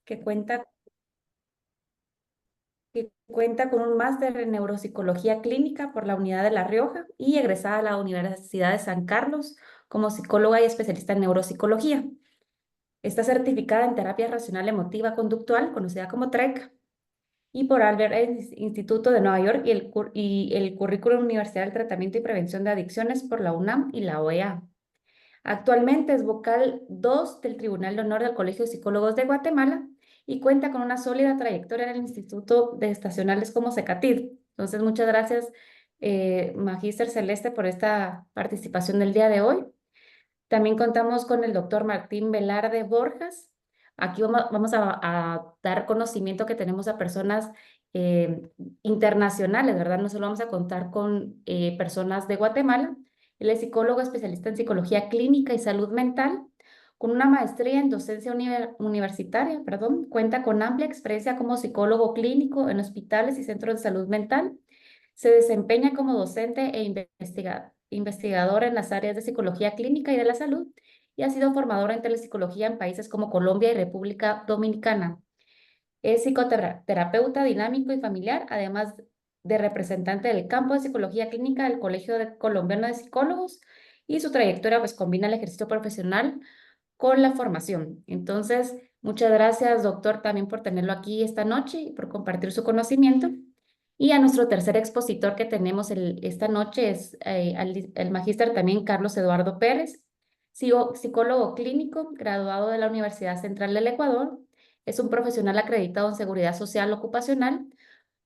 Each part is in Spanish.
que cuenta con un máster en neuropsicología clínica por la Unidad de La Rioja y egresada de la Universidad de San Carlos como psicóloga y especialista en neuropsicología. Está certificada en terapia racional emotiva conductual, conocida como TREC, y por Albert Einstein Instituto de Nueva York y el Currículum Universal del Tratamiento y Prevención de Adicciones por la UNAM y la OEA. Actualmente es vocal 2 del Tribunal de Honor del Colegio de Psicólogos de Guatemala y cuenta con una sólida trayectoria en el Instituto de Estacionales como CECATID. Entonces, muchas gracias, Magíster Celeste, por esta participación del día de hoy. También contamos con el doctor Martín Velarde Borjas. Aquí vamos a dar conocimiento que tenemos a personas eh, internacionales, ¿verdad? No solo vamos a contar con personas de Guatemala. Él es psicólogo especialista en psicología clínica y salud mental, con una maestría en docencia universitaria, perdón. Cuenta con amplia experiencia como psicólogo clínico en hospitales y centros de salud mental. Se desempeña como docente e investigador en las áreas de psicología clínica y de la salud y ha sido formador en telepsicología en países como Colombia y República Dominicana. Es psicoterapeuta dinámico y familiar, además de representante del campo de psicología clínica del Colombiano de Psicólogos, y su trayectoria pues combina el ejercicio profesional con la formación. Entonces, muchas gracias, doctor, también por tenerlo aquí esta noche y por compartir su conocimiento. Y a nuestro tercer expositor que tenemos esta noche es el magíster también Carlos Eduardo Pérez, psicólogo clínico, graduado de la Universidad Central del Ecuador. Es un profesional acreditado en seguridad social ocupacional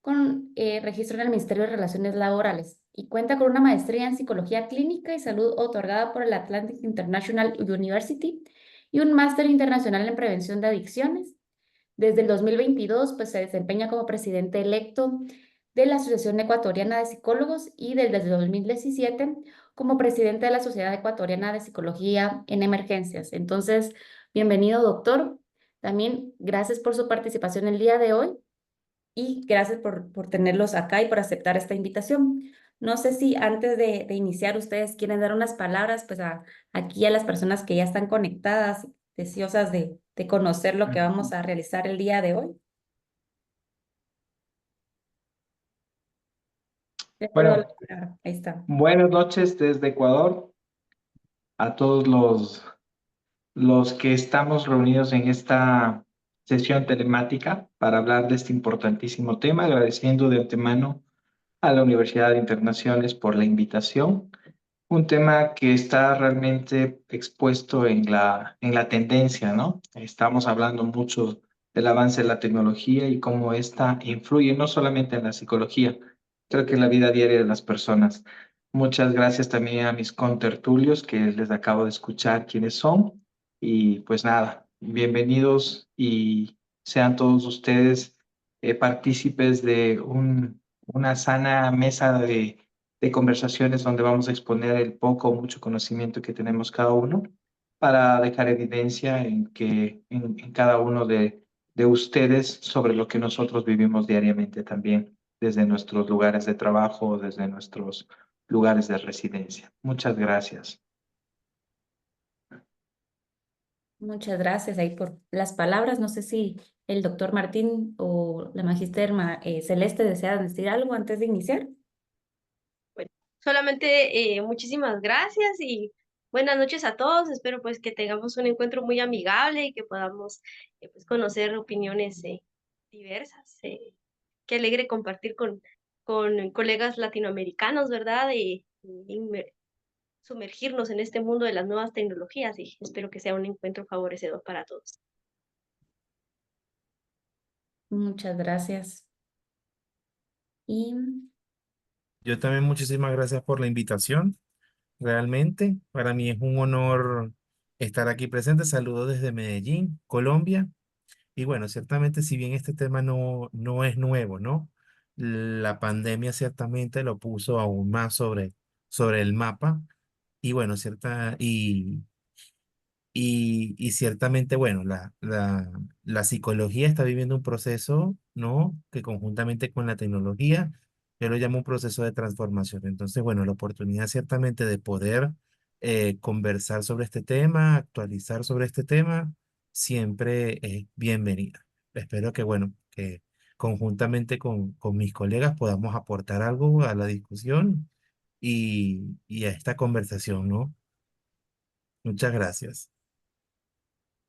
con registro en el Ministerio de Relaciones Laborales y cuenta con una maestría en psicología clínica y salud otorgada por el Atlantic International University y un máster internacional en prevención de adicciones. Desde el 2022, pues se desempeña como presidente electo de la Asociación Ecuatoriana de Psicólogos y desde el 2017 como presidente de la Sociedad Ecuatoriana de Psicología en Emergencias. Entonces, bienvenido, doctor. También gracias por su participación el día de hoy y gracias por tenerlos acá y por aceptar esta invitación. No sé si antes de iniciar ustedes quieren dar unas palabras pues aquí a las personas que ya están conectadas, deseosas de conocer lo que vamos a realizar el día de hoy. Les cedo la Bueno, palabra. Ahí está. buenas noches desde Ecuador a todos los que estamos reunidos en esta sesión telemática para hablar de este importantísimo tema, agradeciendo de antemano a la Universidad de Internaciones por la invitación. Un tema que está realmente expuesto en la tendencia, ¿no? Estamos hablando mucho del avance de la tecnología y cómo esta influye no solamente en la psicología, creo que en la vida diaria de las personas. Muchas gracias también a mis contertulios que les acabo de escuchar quiénes son. Y pues nada, bienvenidos y sean todos ustedes partícipes de una sana mesa de conversaciones donde vamos a exponer el poco o mucho conocimiento que tenemos cada uno para dejar evidencia en cada uno de ustedes sobre lo que nosotros vivimos diariamente también desde nuestros lugares de trabajo, desde nuestros lugares de residencia. Muchas gracias. Muchas gracias ahí por las palabras. No sé si el doctor Martín o la magíster Celeste desean decir algo antes de iniciar. Bueno, solamente muchísimas gracias y buenas noches a todos. Espero pues que tengamos un encuentro muy amigable y que podamos pues conocer opiniones diversas. Qué alegre compartir con colegas latinoamericanos, ¿verdad? Sumergirnos en este mundo de las nuevas tecnologías y espero que sea un encuentro favorecedor para todos. Muchas gracias. Y Yo también muchísimas gracias por la invitación. Realmente, para mí es un honor estar aquí presente. Saludos desde Medellín, Colombia. Y bueno, ciertamente, si bien este tema no es nuevo, ¿no? La pandemia ciertamente lo puso aún más sobre el mapa. Y bueno, y ciertamente, bueno, la psicología está viviendo un proceso, ¿no? Que conjuntamente con la tecnología, yo lo llamo un proceso de transformación. Entonces, bueno, la oportunidad ciertamente de poder conversar sobre este tema, actualizar sobre este tema, siempre es bienvenida. espero que, bueno, que conjuntamente con mis colegas podamos aportar algo a la discusión y a esta conversación, ¿no? Muchas gracias.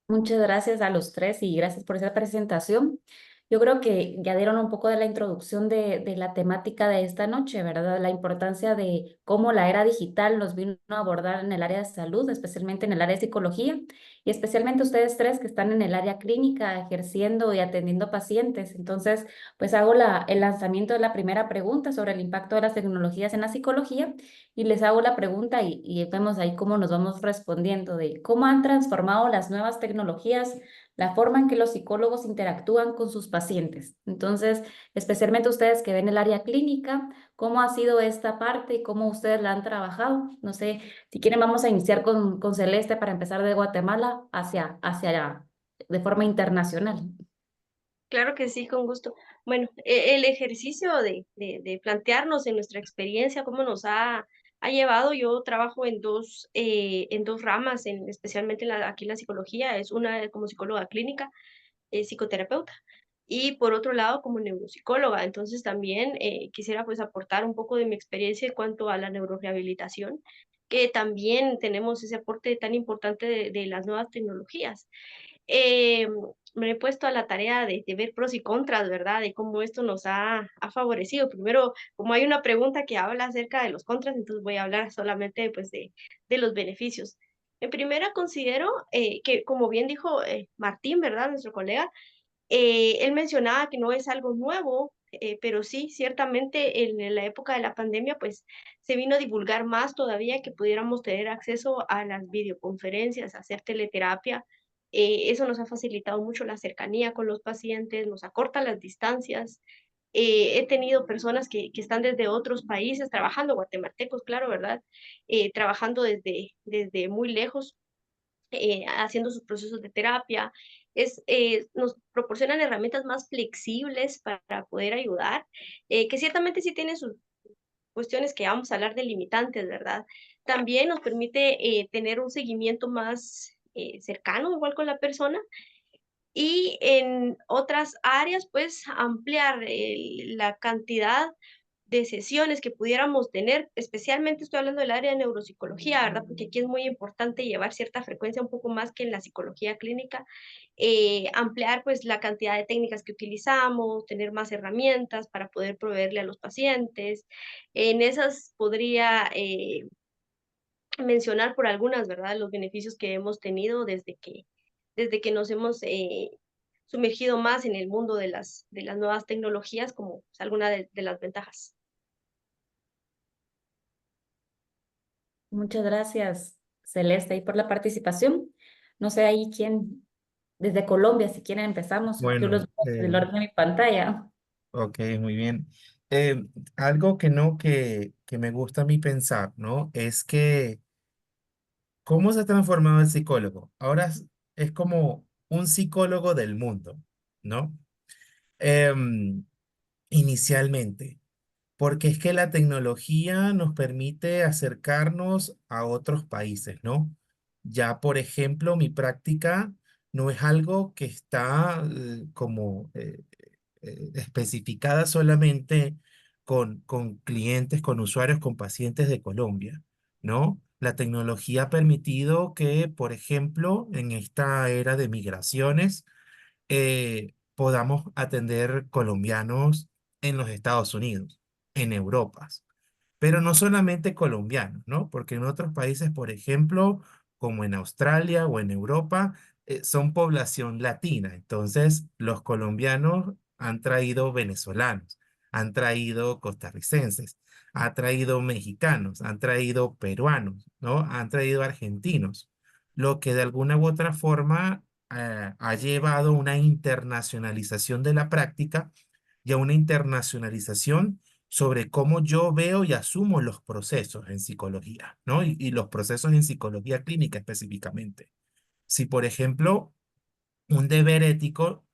Muchas gracias a los tres y gracias por esa presentación. Yo creo que ya dieron un poco de la introducción de la temática de esta noche, ¿verdad? La importancia de cómo la era digital nos vino a abordar en el área de salud, especialmente en el área de psicología, y especialmente ustedes tres que están en el área clínica, ejerciendo y atendiendo pacientes. Entonces, pues hago el lanzamiento de la primera pregunta sobre el impacto de las tecnologías en la psicología y les hago la pregunta y vemos ahí cómo nos vamos respondiendo de cómo han transformado las nuevas tecnologías la forma en que los psicólogos interactúan con sus pacientes. Entonces, especialmente ustedes que ven el área clínica, ¿cómo ha sido esta parte y cómo ustedes la han trabajado? No sé, si quieren vamos a iniciar con Celeste para empezar de Guatemala hacia de forma internacional. Claro que sí, con gusto. Bueno, el ejercicio de plantearnos en nuestra experiencia, cómo nos ha llevado, yo trabajo en dos ramas, especialmente aquí en la psicología, es una como psicóloga clínica, psicoterapeuta, y por otro lado como neuropsicóloga. Entonces también quisiera pues aportar un poco de mi experiencia en cuanto a la neurorehabilitación, que también tenemos ese aporte tan importante de las nuevas tecnologías. eh, Me he puesto a la tarea de ver pros y contras, ¿verdad? De cómo esto nos ha favorecido. Primero, como hay una pregunta que habla acerca de los contras, entonces voy a hablar solamente pues de los beneficios. En primera, considero que, como bien dijo Martín, ¿verdad? Nuestro colega, él mencionaba que no es algo nuevo, pero sí, ciertamente en la época de la pandemia, pues se vino a divulgar más todavía que pudiéramos tener acceso a las videoconferencias, a hacer teleterapia. Eso nos ha facilitado mucho la cercanía con los pacientes, nos acorta las distancias. He tenido personas que están desde otros países trabajando, guatemaltecos, claro, ¿verdad? Trabajando desde muy lejos, haciendo sus procesos de terapia. Nos proporcionan herramientas más flexibles para poder ayudar, que ciertamente sí tienen sus cuestiones que vamos a hablar de limitantes, ¿verdad? También nos permite tener un seguimiento más cercano, igual con la persona, y en otras áreas, pues ampliar la cantidad de sesiones que pudiéramos tener, especialmente estoy hablando del área de neuropsicología, ¿verdad? Porque aquí es muy importante llevar cierta frecuencia, un poco más que en la psicología clínica, ampliar pues la cantidad de técnicas que utilizamos, tener más herramientas para poder proveerle a los pacientes. En esas podría mencionar por algunas, ¿verdad? Los beneficios que hemos tenido desde que nos hemos sumergido más en el mundo de las nuevas tecnologías, como pues, alguna de las ventajas. Muchas gracias, Celeste, y por la participación. No sé ahí quién, desde Colombia, si quieren empezamos. Yo los Bueno, veo en el orden de mi pantalla. ok, muy bien. Algo que no, que me gusta a mí pensar, ¿no? Es que, ¿cómo se ha transformado el psicólogo? Ahora es como un psicólogo del mundo, ¿no? Em, Inicialmente. Porque es que la tecnología nos permite acercarnos a otros países, ¿no? Ya, por ejemplo, mi práctica no es algo que está como especificada solamente con clientes, con usuarios, con pacientes de Colombia, ¿no? La tecnología ha permitido que, por ejemplo, en esta era de migraciones, podamos atender colombianos en los Estados Unidos, en Europa, pero no solamente colombianos, ¿no? Porque en otros países, por ejemplo, como en Australia o en Europa, son población latina. Entonces, los colombianos han traído venezolanos, han traído costarricenses, han traído mexicanos, han traído peruanos, ¿no? Han traído argentinos, lo que de alguna u otra forma ha llevado a una internacionalización de la práctica y a una internacionalización sobre cómo yo veo y asumo los procesos en psicología, ¿no? Y los procesos en psicología clínica específicamente. Si, por ejemplo, un deber ético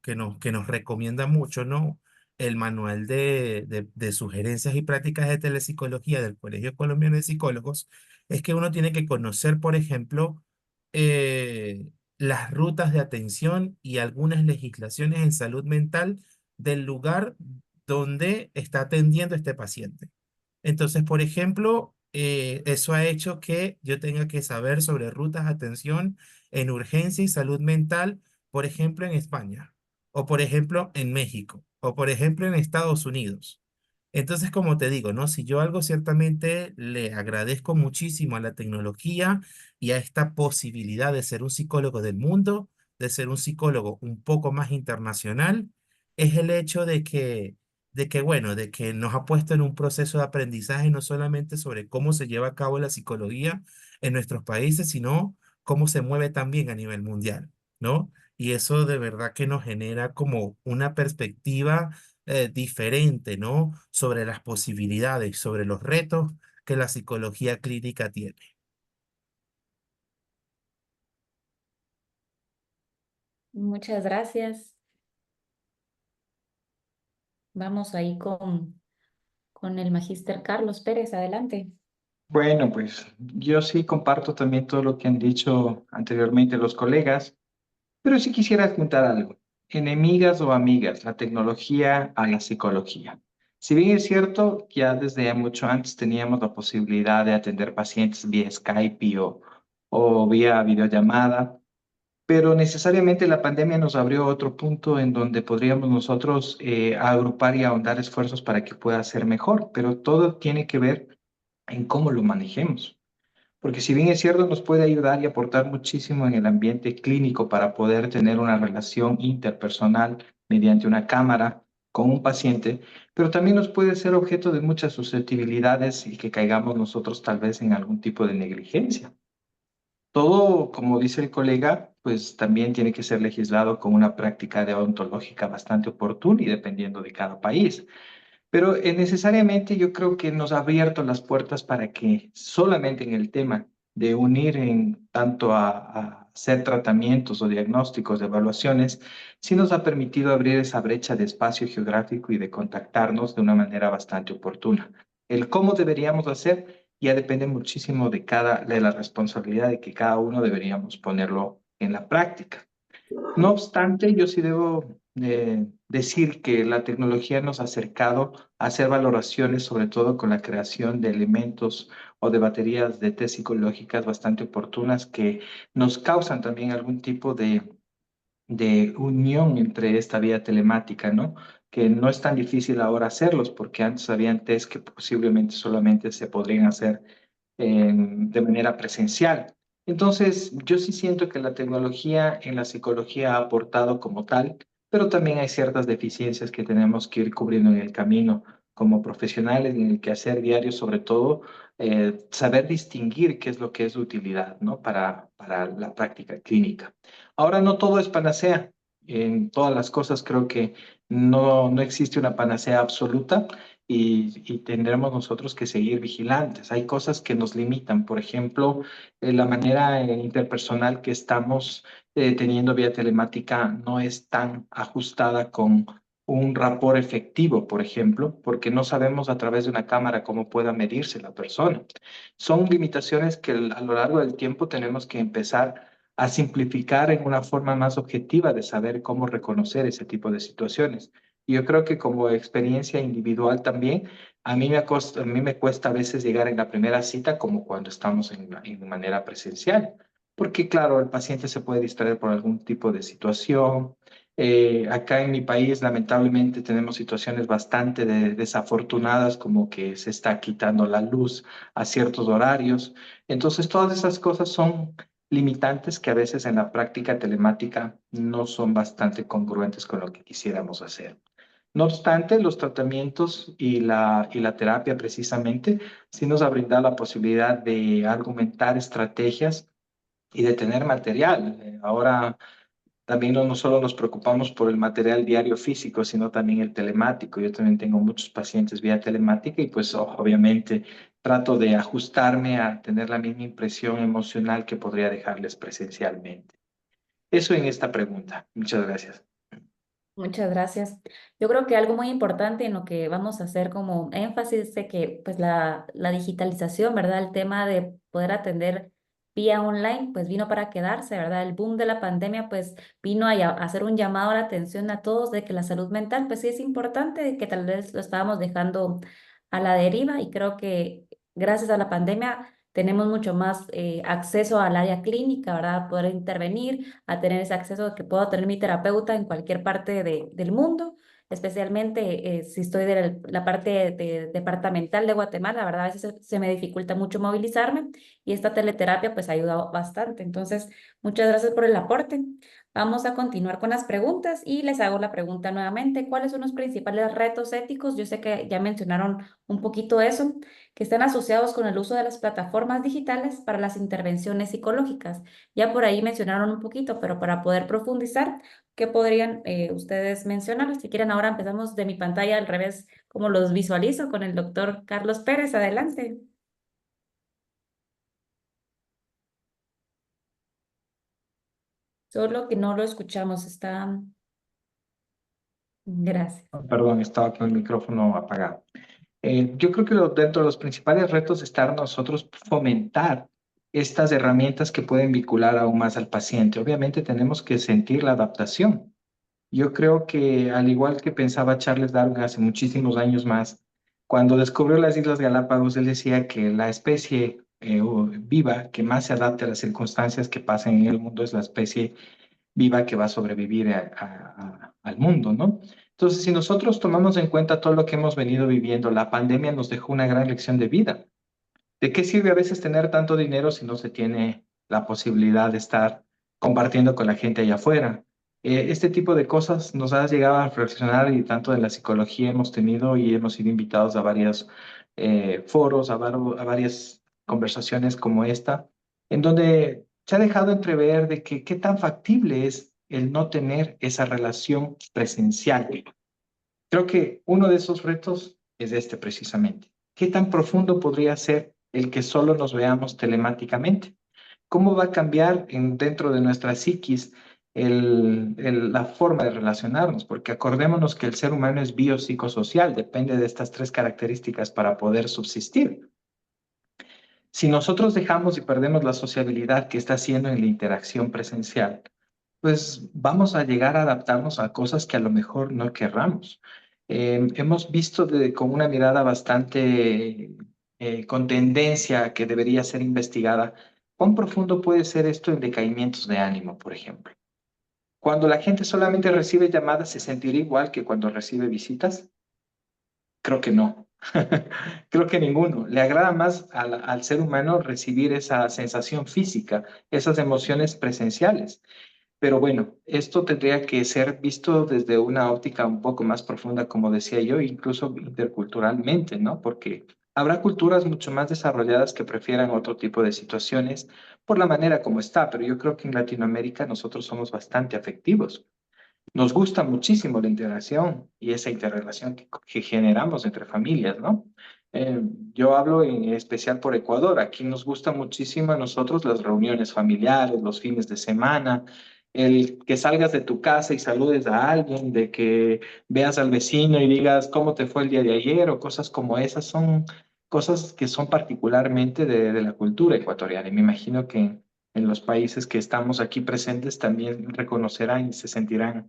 que nos recomienda mucho, ¿no? El manual de sugerencias y prácticas de telepsicología del Colegio Colombiano de Psicólogos, es que uno tiene que conocer, por ejemplo, eh, las rutas de atención y algunas legislaciones en salud mental del lugar donde está atendiendo este paciente. Entonces, por ejemplo, eso ha hecho que yo tenga que saber sobre rutas de atención en urgencia y salud mental, por ejemplo, en España, o por ejemplo, en México, o por ejemplo, en Estados Unidos. Entonces, como te digo, ¿no? Si yo algo ciertamente le agradezco muchísimo a la tecnología y a esta posibilidad de ser un psicólogo del mundo, de ser un psicólogo un poco más internacional, es el hecho bueno, de que nos ha puesto en un proceso de aprendizaje no solamente sobre cómo se lleva a cabo la psicología en nuestros países, sino cómo se mueve también a nivel mundial, ¿no? Y eso de verdad que nos genera como una perspectiva diferente, ¿no? Sobre las posibilidades, sobre los retos que la psicología clínica tiene. Muchas gracias. Vamos ahí con el magíster Carlos Pérez. Adelante. Bueno, pues yo sí comparto también todo lo que han dicho anteriormente los colegas, pero sí quisiera apuntar algo. Enemigas o amigas, la tecnología a la psicología. Si bien es cierto, ya desde mucho antes teníamos la posibilidad de atender pacientes vía Skype o vía videollamada, pero necesariamente la pandemia nos abrió otro punto en donde podríamos nosotros agrupar y ahondar esfuerzos para que pueda ser mejor, pero todo tiene que ver en cómo lo manejemos. Porque si bien es cierto, nos puede ayudar y aportar muchísimo en el ambiente clínico para poder tener una relación interpersonal mediante una cámara con un paciente, pero también nos puede ser objeto de muchas susceptibilidades y que caigamos nosotros tal vez en algún tipo de negligencia. Todo, como dice el colega, pues también tiene que ser legislado con una práctica deontológica bastante oportuna y dependiendo de cada país. Pero necesariamente yo creo que nos ha abierto las puertas para que solamente en el tema de unir en tanto a hacer tratamientos o diagnósticos de evaluaciones, sí nos ha permitido abrir esa brecha de espacio geográfico y de contactarnos de una manera bastante oportuna. El cómo deberíamos hacer ya depende muchísimo de la responsabilidad de que cada uno deberíamos ponerlo en la práctica. No obstante, yo sí debo decir que la tecnología nos ha acercado a hacer valoraciones, sobre todo con la creación de elementos o de baterías de test psicológicas bastante oportunas que nos causan también algún tipo de unión entre esta vía telemática, ¿no? Que no es tan difícil ahora hacerlos, porque antes habían test que posiblemente solamente se podrían hacer de manera presencial. Entonces, yo sí siento que la tecnología en la psicología ha aportado como tal, pero también hay ciertas deficiencias que tenemos que ir cubriendo en el camino como profesionales en el quehacer diario, sobre todo, saber distinguir qué es lo que es de utilidad, ¿no? Para la práctica clínica. Ahora, no todo es panacea. En todas las cosas creo que no existe una panacea absoluta y tendremos nosotros que seguir vigilantes. Hay cosas que nos limitan, por ejemplo, la manera interpersonal que estamos teniendo vía telemática no es tan ajustada con un rapport efectivo, por ejemplo, porque no sabemos a través de una cámara cómo pueda medirse la persona. Son limitaciones que a lo largo del tiempo tenemos que empezar a simplificar en una forma más objetiva de saber cómo reconocer ese tipo de situaciones. Y yo creo que como experiencia individual también, a mí me cuesta a veces llegar en la primera cita como cuando estamos en manera presencial, porque claro, el paciente se puede distraer por algún tipo de situación. Acá en mi país, lamentablemente, tenemos situaciones bastante desafortunadas, como que se está quitando la luz a ciertos horarios. Entonces, todas esas cosas son limitantes que a veces en la práctica telemática no son bastante congruentes con lo que quisiéramos hacer. No obstante, los tratamientos y la terapia precisamente sí nos ha brindado la posibilidad de argumentar estrategias y de tener material. Ahora también no solo nos preocupamos por el material diario físico, sino también el telemático. Yo también tengo muchos pacientes vía telemática y pues obviamente trato de ajustarme a tener la misma impresión emocional que podría dejarles presencialmente. Eso en esta pregunta. Muchas gracias. Muchas gracias. Yo creo que algo muy importante en lo que vamos a hacer como énfasis de que pues la digitalización, ¿verdad? El tema de poder atender vía online, pues vino para quedarse, ¿verdad? El boom de la pandemia, pues vino a hacer un llamado a la atención a todos de que la salud mental, pues sí es importante, que tal vez lo estábamos dejando a la deriva y creo que gracias a la pandemia tenemos mucho más acceso al área clínica, ¿verdad? A poder intervenir, a tener ese acceso de que puedo tener mi terapeuta en cualquier parte del mundo, especialmente si estoy de la parte departamental de Guatemala, ¿verdad? A veces se me dificulta mucho movilizarme y esta teleterapia pues ha ayudado bastante. Entonces, muchas gracias por el aporte. Vamos a continuar con las preguntas y les hago la pregunta nuevamente. ¿Cuáles son los principales retos éticos? Yo sé que ya mencionaron un poquito eso, que están asociados con el uso de las plataformas digitales para las intervenciones psicológicas. Ya por ahí mencionaron un poquito, pero para poder profundizar, ¿qué podrían ustedes mencionar? Si quieren, ahora empezamos de mi pantalla al revés, como los visualizo con el doctor Carlos Pérez. Adelante. Solo que no lo escuchamos, está... Gracias. Perdón, estaba con el micrófono apagado. Yo creo que dentro de los principales retos está nosotros fomentar estas herramientas que pueden vincular aún más al paciente. Obviamente tenemos que sentir la adaptación. Yo creo que al igual que pensaba Charles Darwin hace muchísimos años más, cuando descubrió las Islas Galápagos, él decía que la especie viva que más se adapta a las circunstancias que pasan en el mundo es la especie viva que va a sobrevivir al mundo, ¿no? Entonces, si nosotros tomamos en cuenta todo lo que hemos venido viviendo, la pandemia nos dejó una gran lección de vida. ¿De qué sirve a veces tener tanto dinero si no se tiene la posibilidad de estar compartiendo con la gente allá afuera? Este tipo de cosas nos ha llegado a reflexionar y tanto de la psicología hemos tenido y hemos sido invitados a varios foros, a varias conversaciones como esta, en donde se ha dejado entrever de que qué tan factible es el no tener esa relación presencial. Creo que uno de esos retos es este precisamente. ¿Qué tan profundo podría ser el que solo nos veamos telemáticamente? ¿Cómo va a cambiar dentro de nuestra psiquis la forma de relacionarnos? Porque acordémonos que el ser humano es biopsicosocial, depende de estas tres características para poder subsistir. Si nosotros dejamos y perdemos la sociabilidad que está haciendo en la interacción presencial, pues vamos a llegar a adaptarnos a cosas que a lo mejor no querramos. Hemos visto con una mirada bastante con tendencia que debería ser investigada, cuán profundo puede ser esto en decaimientos de ánimo, por ejemplo. Cuando la gente solamente recibe llamadas, ¿se sentirá igual que cuando recibe visitas? Creo que no. Creo que ninguno. Le agrada más al ser humano recibir esa sensación física, esas emociones presenciales. Pero bueno, esto tendría que ser visto desde una óptica un poco más profunda, como decía yo, incluso interculturalmente, ¿no? Porque habrá culturas mucho más desarrolladas que prefieran otro tipo de situaciones por la manera como está, pero yo creo que en Latinoamérica nosotros somos bastante afectivos. Nos gusta muchísimo la integración y esa interrelación que generamos entre familias, ¿no? Yo hablo en especial por Ecuador. Aquí nos gusta muchísimo a nosotros las reuniones familiares, los fines de semana, el que salgas de tu casa y saludes a alguien, de que veas al vecino y digas cómo te fue el día de ayer o cosas como esas son cosas que son particularmente de la cultura ecuatoriana. Y me imagino que en los países que estamos aquí presentes también reconocerán y se sentirán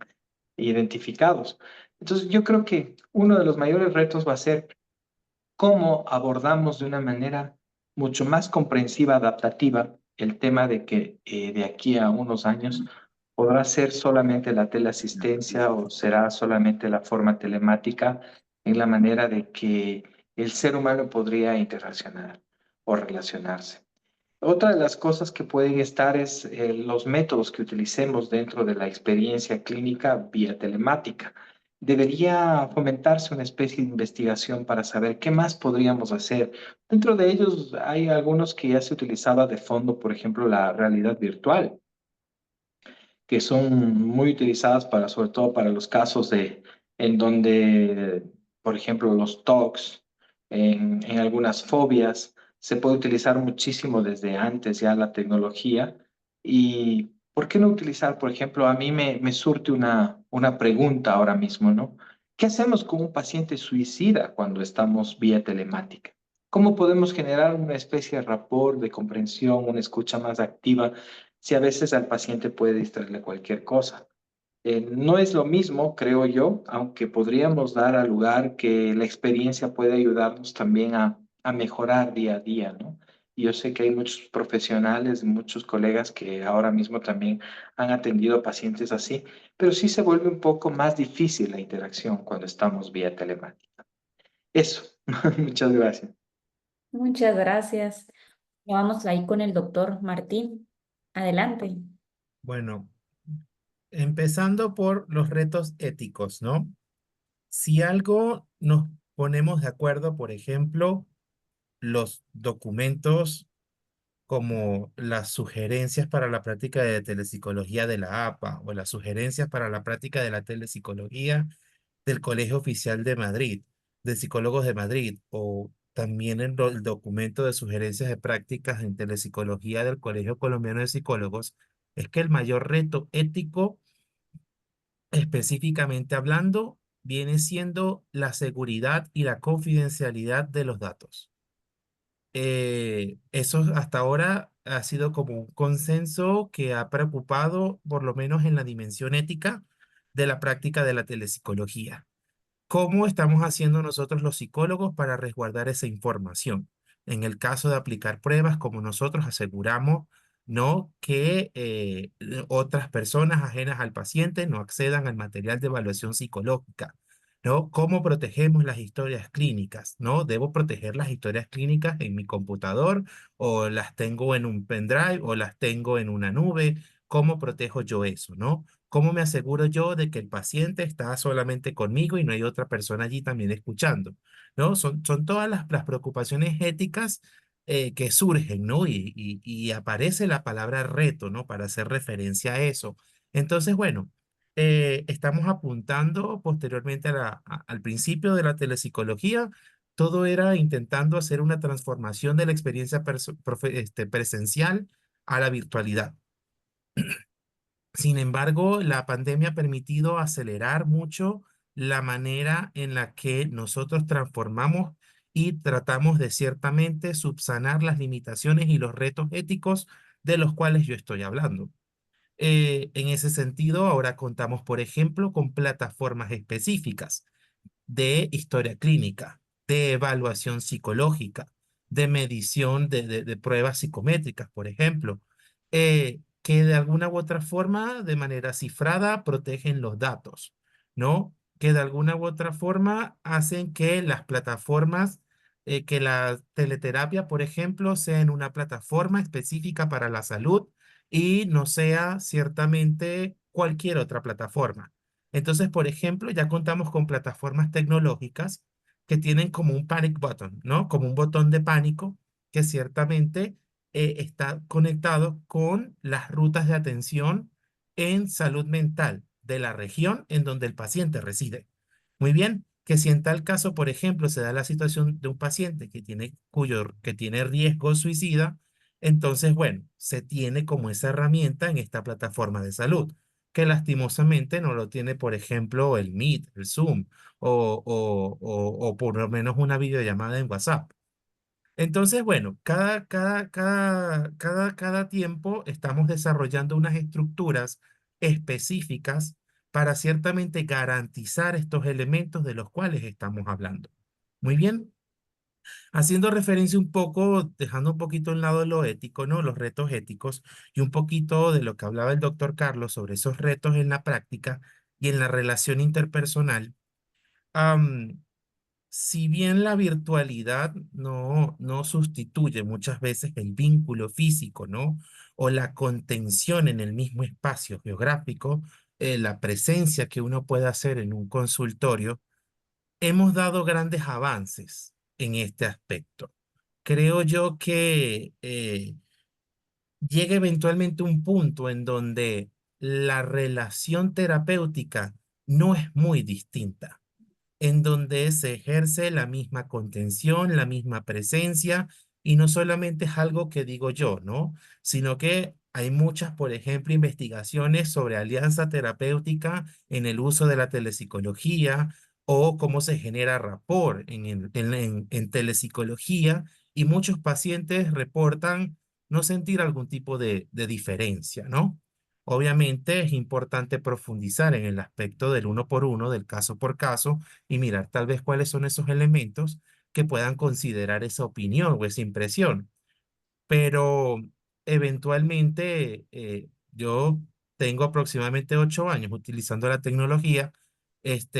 identificados. Entonces, yo creo que uno de los mayores retos va a ser cómo abordamos de una manera mucho más comprensiva, adaptativa, el tema de que de aquí a unos años podrá ser solamente la teleasistencia o será solamente la forma telemática en la manera de que el ser humano podría interaccionar o relacionarse. Otra de las cosas que pueden estar es los métodos que utilicemos dentro de la experiencia clínica vía telemática. Debería fomentarse una especie de investigación para saber qué más podríamos hacer. Dentro de ellos hay algunos que ya se utilizaba de fondo, por ejemplo, la realidad virtual, que son muy utilizadas para, sobre todo para los casos en donde, por ejemplo, los TOCs, en algunas fobias, se puede utilizar muchísimo desde antes ya la tecnología. ¿Y por qué no utilizar, por ejemplo, a mí me surte una pregunta ahora mismo, ¿no? ¿Qué hacemos con un paciente suicida cuando estamos vía telemática? ¿Cómo podemos generar una especie de rapport, de comprensión, una escucha más activa, si a veces al paciente puede distraerle cualquier cosa? No es lo mismo, creo yo, aunque podríamos dar al lugar que la experiencia puede ayudarnos también a mejorar día a día, ¿no? Y yo sé que hay muchos profesionales, muchos colegas que ahora mismo también han atendido a pacientes así, pero sí se vuelve un poco más difícil la interacción cuando estamos vía telemática. Eso, muchas gracias. Muchas gracias. Vamos ahí con el doctor Martín. Adelante. Bueno, empezando por los retos éticos, ¿no? Si algo nos ponemos de acuerdo, por ejemplo, los documentos como las sugerencias para la práctica de telepsicología de la APA o las sugerencias para la práctica de la telepsicología del Colegio Oficial de Madrid, de Psicólogos de Madrid, o también el documento de sugerencias de prácticas en telepsicología del Colegio Colombiano de Psicólogos, es que el mayor reto ético, específicamente hablando, viene siendo la seguridad y la confidencialidad de los datos. Eso hasta ahora ha sido como un consenso que ha preocupado, por lo menos en la dimensión ética, de la práctica de la telepsicología. ¿Cómo estamos haciendo nosotros los psicólogos para resguardar esa información? En el caso de aplicar pruebas, como nosotros aseguramos, no que otras personas ajenas al paciente no accedan al material de evaluación psicológica, ¿no? ¿Cómo protegemos las historias clínicas? ¿No? ¿Debo proteger las historias clínicas en mi computador o las tengo en un pendrive o las tengo en una nube? ¿Cómo protejo yo eso, no? ¿Cómo me aseguro yo de que el paciente está solamente conmigo y no hay otra persona allí también escuchando? ¿No? Son todas las preocupaciones éticas que surgen, ¿no? Y aparece la palabra reto, ¿no? Para hacer referencia a eso. Entonces, bueno, estamos apuntando posteriormente al principio de la telepsicología. Todo era intentando hacer una transformación de la experiencia presencial a la virtualidad. Sin embargo, la pandemia ha permitido acelerar mucho la manera en la que nosotros transformamos y tratamos de ciertamente subsanar las limitaciones y los retos éticos de los cuales yo estoy hablando. En ese sentido, ahora contamos, por ejemplo, con plataformas específicas de historia clínica, de evaluación psicológica, de medición de pruebas psicométricas, por ejemplo, que de alguna u otra forma, de manera cifrada, protegen los datos, ¿no? Que de alguna u otra forma hacen que las plataformas, que la teleterapia, por ejemplo, sea en una plataforma específica para la salud y no sea ciertamente cualquier otra plataforma. Entonces, por ejemplo, ya contamos con plataformas tecnológicas que tienen como un panic button, ¿no? Como un botón de pánico que ciertamente está conectado con las rutas de atención en salud mental de la región en donde el paciente reside. Muy bien, que si en tal caso, por ejemplo, se da la situación de un paciente que tiene riesgo suicida, entonces, bueno, se tiene como esa herramienta en esta plataforma de salud que lastimosamente no lo tiene, por ejemplo, el Meet, el Zoom o por lo menos una videollamada en WhatsApp. Entonces, bueno, cada tiempo estamos desarrollando unas estructuras específicas para ciertamente garantizar estos elementos de los cuales estamos hablando. Muy bien. Haciendo referencia un poco, dejando un poquito a un lado lo ético, ¿no? Los retos éticos y un poquito de lo que hablaba el doctor Carlos sobre esos retos en la práctica y en la relación interpersonal. am, si bien la virtualidad no sustituye muchas veces el vínculo físico, ¿no? O la contención en el mismo espacio geográfico, la presencia que uno puede hacer en un consultorio, hemos dado grandes avances en este aspecto. Creo yo que llega eventualmente un punto en donde la relación terapéutica no es muy distinta, en donde se ejerce la misma contención, la misma presencia, y no solamente es algo que digo yo, ¿no? Sino que hay muchas, por ejemplo, investigaciones sobre alianza terapéutica en el uso de la telepsicología o cómo se genera rapport en telepsicología, y muchos pacientes reportan no sentir algún tipo de diferencia, ¿no? Obviamente es importante profundizar en el aspecto del uno por uno, del caso por caso, y mirar tal vez cuáles son esos elementos que puedan considerar esa opinión o esa impresión. Pero eventualmente yo tengo aproximadamente 8 años utilizando la tecnología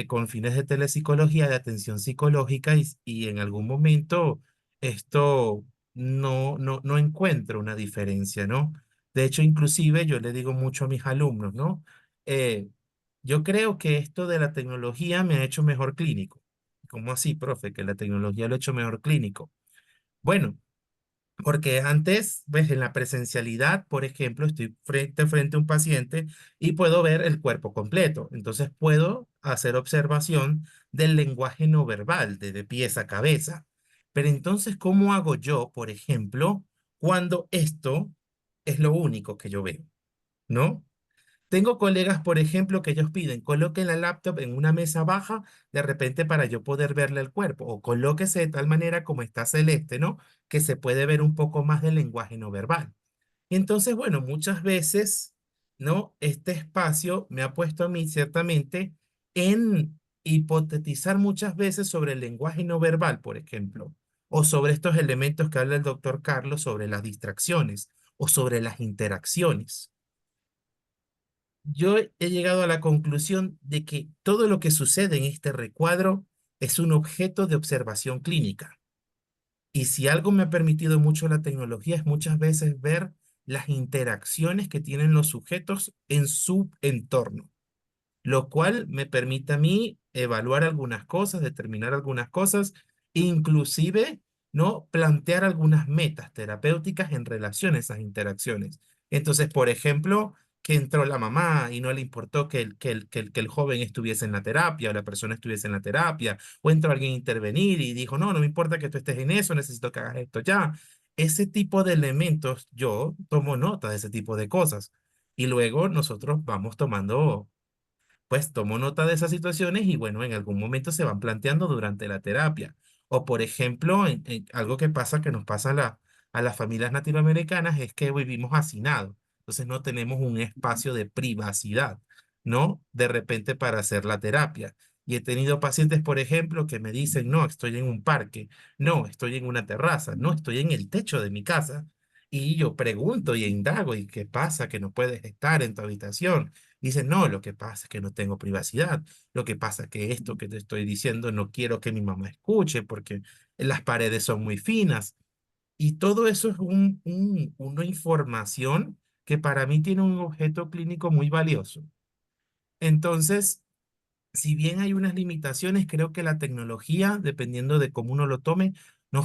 con fines de telepsicología, de atención psicológica, y en algún momento esto no encuentro una diferencia, ¿no? De hecho, inclusive yo le digo mucho a mis alumnos, ¿no? Eh, yo creo que esto de la tecnología me ha hecho mejor clínico. ¿Cómo así, profe? Que la tecnología lo ha hecho mejor clínico. Bueno, porque antes, ves, en la presencialidad, por ejemplo, estoy frente a frente a un paciente y puedo ver el cuerpo completo. Entonces puedo hacer observación del lenguaje no verbal, de pies a cabeza. Pero entonces, ¿cómo hago yo, por ejemplo, cuando esto es lo único que yo veo? ¿No? Tengo colegas, por ejemplo, que ellos piden, coloquen la laptop en una mesa baja, de repente para yo poder verle el cuerpo, o colóquese de tal manera como está celeste, ¿no? Que se puede ver un poco más del lenguaje no verbal. Y entonces, bueno, muchas veces, ¿no? Este espacio me ha puesto a mí ciertamente en hipotetizar muchas veces sobre el lenguaje no verbal, por ejemplo, o sobre estos elementos que habla el doctor Carlos, sobre las distracciones o sobre las interacciones. Yo he llegado a la conclusión de que todo lo que sucede en este recuadro es un objeto de observación clínica. Y si algo me ha permitido mucho la tecnología es muchas veces ver las interacciones que tienen los sujetos en su entorno, lo cual me permite a mí evaluar algunas cosas, determinar algunas cosas, inclusive, ¿no? Plantear algunas metas terapéuticas en relación a esas interacciones. Entonces, por ejemplo, que entró la mamá y no le importó que el joven estuviese en la terapia o la persona estuviese en la terapia, o entró alguien a intervenir y dijo, no me importa que tú estés en eso, necesito que hagas esto ya. Ese tipo de elementos, yo tomo nota de ese tipo de cosas. Y luego nosotros vamos tomando, pues tomo nota de esas situaciones y bueno, en algún momento se van planteando durante la terapia. O por ejemplo, algo que pasa, que nos pasa a las familias latinoamericanas, es que vivimos hacinados. Entonces no tenemos un espacio de privacidad, ¿no? De repente para hacer la terapia. Y he tenido pacientes, por ejemplo, que me dicen, no, estoy en un parque, no, estoy en una terraza, no, estoy en el techo de mi casa. Y yo pregunto y indago, ¿y qué pasa? Que no puedes estar en tu habitación. Dice, no, lo que pasa es que no tengo privacidad. Lo que pasa es que esto que te estoy diciendo no quiero que mi mamá escuche porque las paredes son muy finas. Y todo eso es una información que para mí tiene un objeto clínico muy valioso. Entonces, si bien hay unas limitaciones, creo que la tecnología, dependiendo de cómo uno lo tome,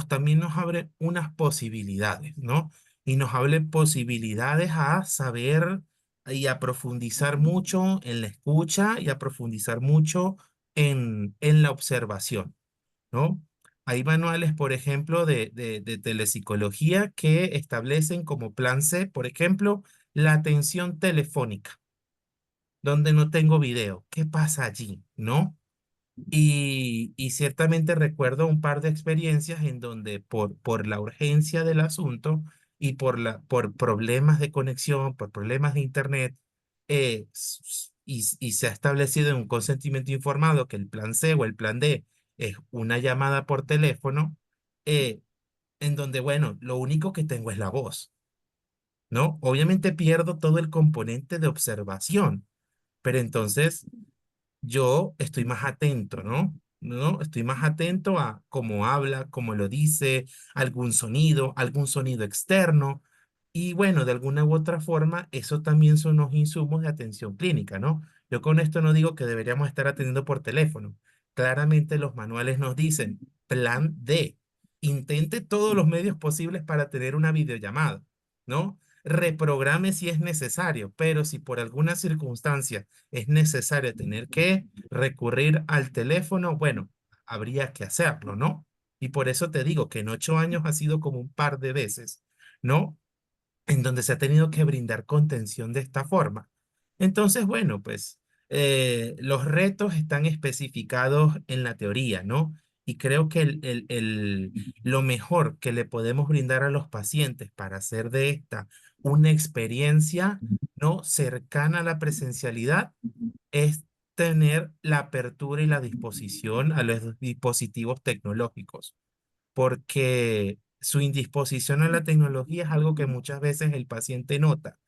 también nos abre unas posibilidades, ¿no? Y nos abre posibilidades a saber y a profundizar mucho en la escucha y a profundizar mucho en la observación, ¿no? Hay manuales, por ejemplo, de telepsicología que establecen como plan C, por ejemplo, la atención telefónica donde no tengo video. ¿Qué pasa allí? ¿No? Y ciertamente recuerdo un par de experiencias en donde por la urgencia del asunto y por problemas de conexión, por problemas de internet, y se ha establecido en un consentimiento informado que el plan C o el plan D es una llamada por teléfono, eh, en donde, bueno, lo único que tengo es la voz, ¿no? Obviamente pierdo todo el componente de observación, pero entonces yo estoy más atento, ¿no? ¿No? Estoy más atento a cómo habla, cómo lo dice, algún sonido externo. Y bueno, de alguna u otra forma, eso también son los insumos de atención clínica, ¿no? Yo con esto no digo que deberíamos estar atendiendo por teléfono. Claramente los manuales nos dicen, plan D, intente todos los medios posibles para tener una videollamada, ¿no? Reprograme si es necesario, pero si por alguna circunstancia es necesario tener que recurrir al teléfono, bueno, habría que hacerlo, ¿no? Y por eso te digo que en 8 años ha sido como un par de veces, ¿no? En donde se ha tenido que brindar contención de esta forma. Entonces, bueno, pues los retos están especificados en la teoría, ¿no? Y creo que lo mejor que le podemos brindar a los pacientes para hacer de esta una experiencia, ¿no?, cercana a la presencialidad es tener la apertura y la disposición a los dispositivos tecnológicos, porque su indisposición a la tecnología es algo que muchas veces el paciente nota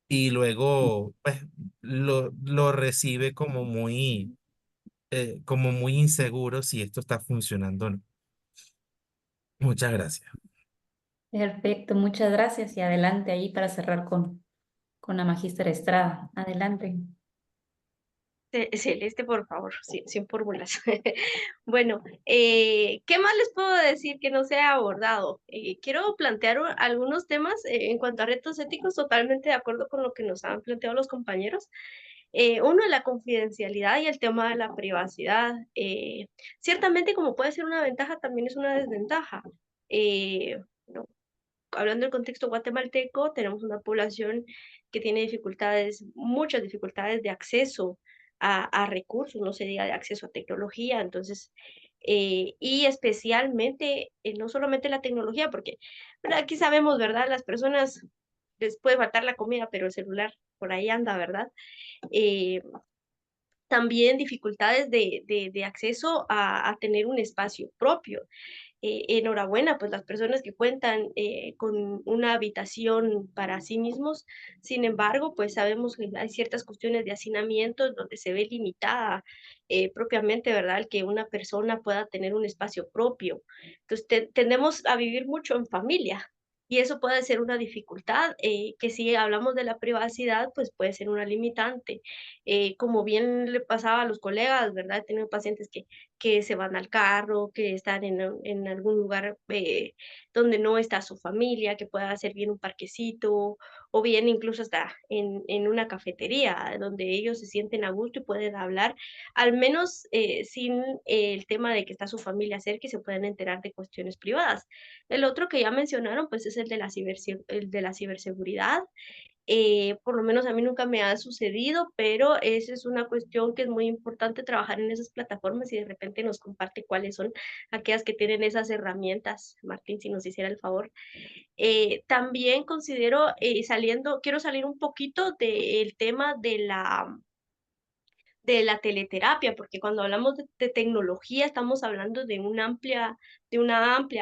y luego pues lo recibe como muy inseguro si esto está funcionando o no. Muchas gracias. Perfecto, muchas gracias y adelante ahí para cerrar con la Magíster Estrada. Adelante. Celeste, por favor, sin fórmulas. Bueno, ¿qué más les puedo decir que no se ha abordado? Quiero plantear algunos temas en cuanto a retos éticos, totalmente de acuerdo con lo que nos han planteado los compañeros. Uno, la confidencialidad y el tema de la privacidad. Ciertamente, como puede ser una ventaja, también es una desventaja. No, hablando del contexto guatemalteco, tenemos una población que tiene dificultades, muchas dificultades de acceso a recursos, no se diga de acceso a tecnología, entonces, y especialmente, no solamente la tecnología, porque bueno, aquí sabemos, ¿verdad? Las personas les puede faltar la comida, pero el celular por ahí anda, ¿verdad? Eh, También dificultades de acceso a tener un espacio propio. Enhorabuena, pues las personas que cuentan con una habitación para sí mismos, sin embargo, pues sabemos que hay ciertas cuestiones de hacinamiento donde se ve limitada propiamente, ¿verdad? El que una persona pueda tener un espacio propio. Entonces, tendemos a vivir mucho en familia. Y eso puede ser una dificultad, que si hablamos de la privacidad, pues puede ser una limitante. Como bien le pasaba a los colegas, ¿verdad? He tenido pacientes que se van al carro, que están en algún lugar donde no está su familia, que pueda ser bien un parquecito, o bien incluso hasta en una cafetería, donde ellos se sienten a gusto y pueden hablar, al menos sin el tema de que está su familia cerca y se pueden enterar de cuestiones privadas. El otro que ya mencionaron, pues es el de la ciberseguridad. Por lo menos a mí nunca me ha sucedido, pero esa es una cuestión que es muy importante trabajar en esas plataformas y de repente nos comparte cuáles son aquellas que tienen esas herramientas. Martín, si nos hiciera el favor. También considero, quiero salir un poquito del tema de la teleterapia, porque cuando hablamos de tecnología estamos hablando de una amplia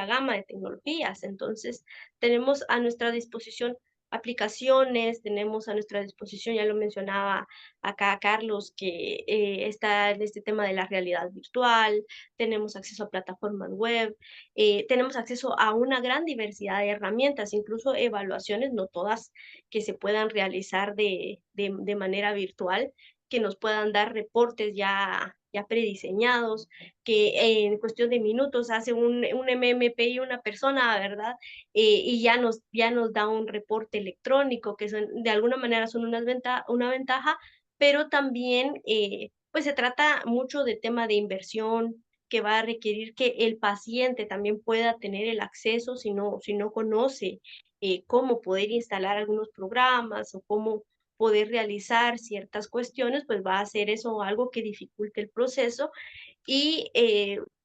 gama de tecnologías. Entonces, tenemos a nuestra disposición aplicaciones, tenemos a nuestra disposición, ya lo mencionaba acá Carlos, que está en este tema de la realidad virtual, tenemos acceso a plataformas web, tenemos acceso a una gran diversidad de herramientas, incluso evaluaciones, no todas que se puedan realizar de manera virtual, que nos puedan dar reportes ya prediseñados, que en cuestión de minutos hace un MMPI una persona, ¿verdad? Y ya nos da un reporte electrónico, que de alguna manera son una ventaja, pero también pues se trata mucho de tema de inversión, que va a requerir que el paciente también pueda tener el acceso si no conoce cómo poder instalar algunos programas o cómo poder realizar ciertas cuestiones, pues va a hacer eso algo que dificulte el proceso. Y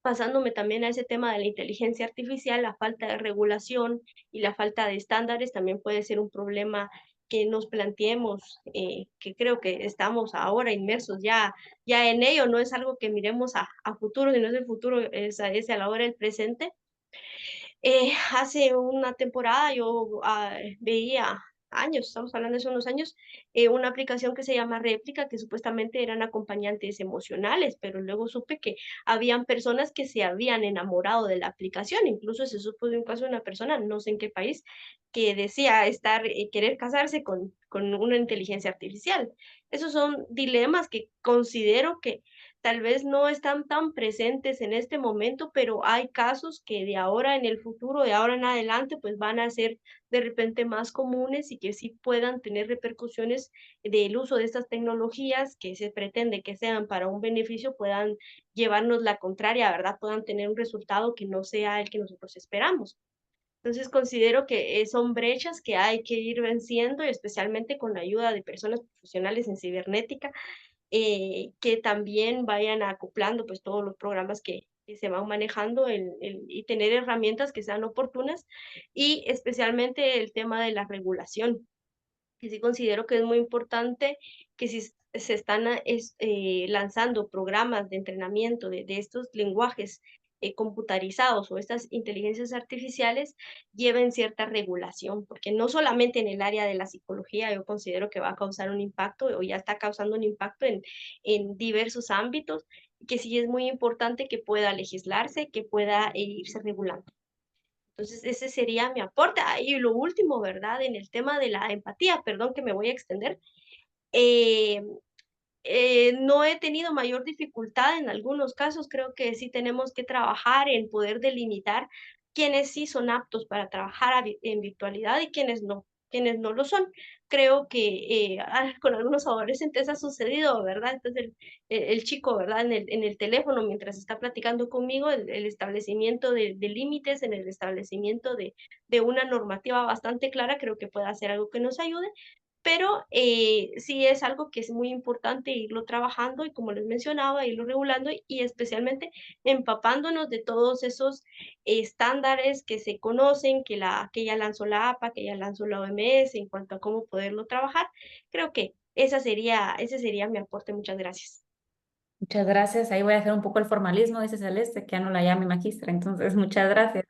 pasándome también a ese tema de la inteligencia artificial, la falta de regulación y la falta de estándares también puede ser un problema que nos planteemos, que creo que estamos ahora inmersos ya en ello, no es algo que miremos a futuro, sino es el futuro, es a la hora del presente. Hace una temporada yo veía años, estamos hablando de hace unos años, una aplicación que se llama Réplica, que supuestamente eran acompañantes emocionales, pero luego supe que habían personas que se habían enamorado de la aplicación, incluso se supo de un caso de una persona, no sé en qué país, que decía querer casarse con una inteligencia artificial. Esos son dilemas que considero que tal vez no están tan presentes en este momento, pero hay casos que de ahora en el futuro, de ahora en adelante, pues van a ser de repente más comunes y que sí puedan tener repercusiones del uso de estas tecnologías que se pretende que sean para un beneficio, puedan llevarnos la contraria, ¿verdad? Puedan tener un resultado que no sea el que nosotros esperamos. Entonces considero que son brechas que hay que ir venciendo, y especialmente con la ayuda de personas profesionales en cibernética, que también vayan acoplando pues todos los programas que se van manejando y tener herramientas que sean oportunas y especialmente el tema de la regulación, que sí considero que es muy importante que si se están lanzando programas de entrenamiento de estos lenguajes computarizados o estas inteligencias artificiales, lleven cierta regulación, porque no solamente en el área de la psicología yo considero que va a causar un impacto o ya está causando un impacto en diversos ámbitos, que sí es muy importante que pueda legislarse, que pueda irse regulando. Entonces, ese sería mi aporte. Ah, y lo último, ¿verdad? En el tema de la empatía, perdón que me voy a extender. eh, no he tenido mayor dificultad en algunos casos. Creo que sí tenemos que trabajar en poder delimitar quiénes sí son aptos para trabajar en virtualidad y quiénes no lo son. Creo que con algunos adolescentes ha sucedido, ¿verdad? Entonces el chico, ¿verdad? En el teléfono, mientras está platicando conmigo, el establecimiento de límites, en el establecimiento de una normativa bastante clara, creo que puede hacer algo que nos ayude, pero sí es algo que es muy importante irlo trabajando y como les mencionaba, irlo regulando y especialmente empapándonos de todos esos estándares que se conocen, que ya lanzó la APA, que ya lanzó la OMS en cuanto a cómo poderlo trabajar. Creo que ese sería mi aporte. Muchas gracias. Muchas gracias. Ahí voy a hacer un poco el formalismo, dice Celeste, que ya no la llame magistra. Entonces, muchas gracias.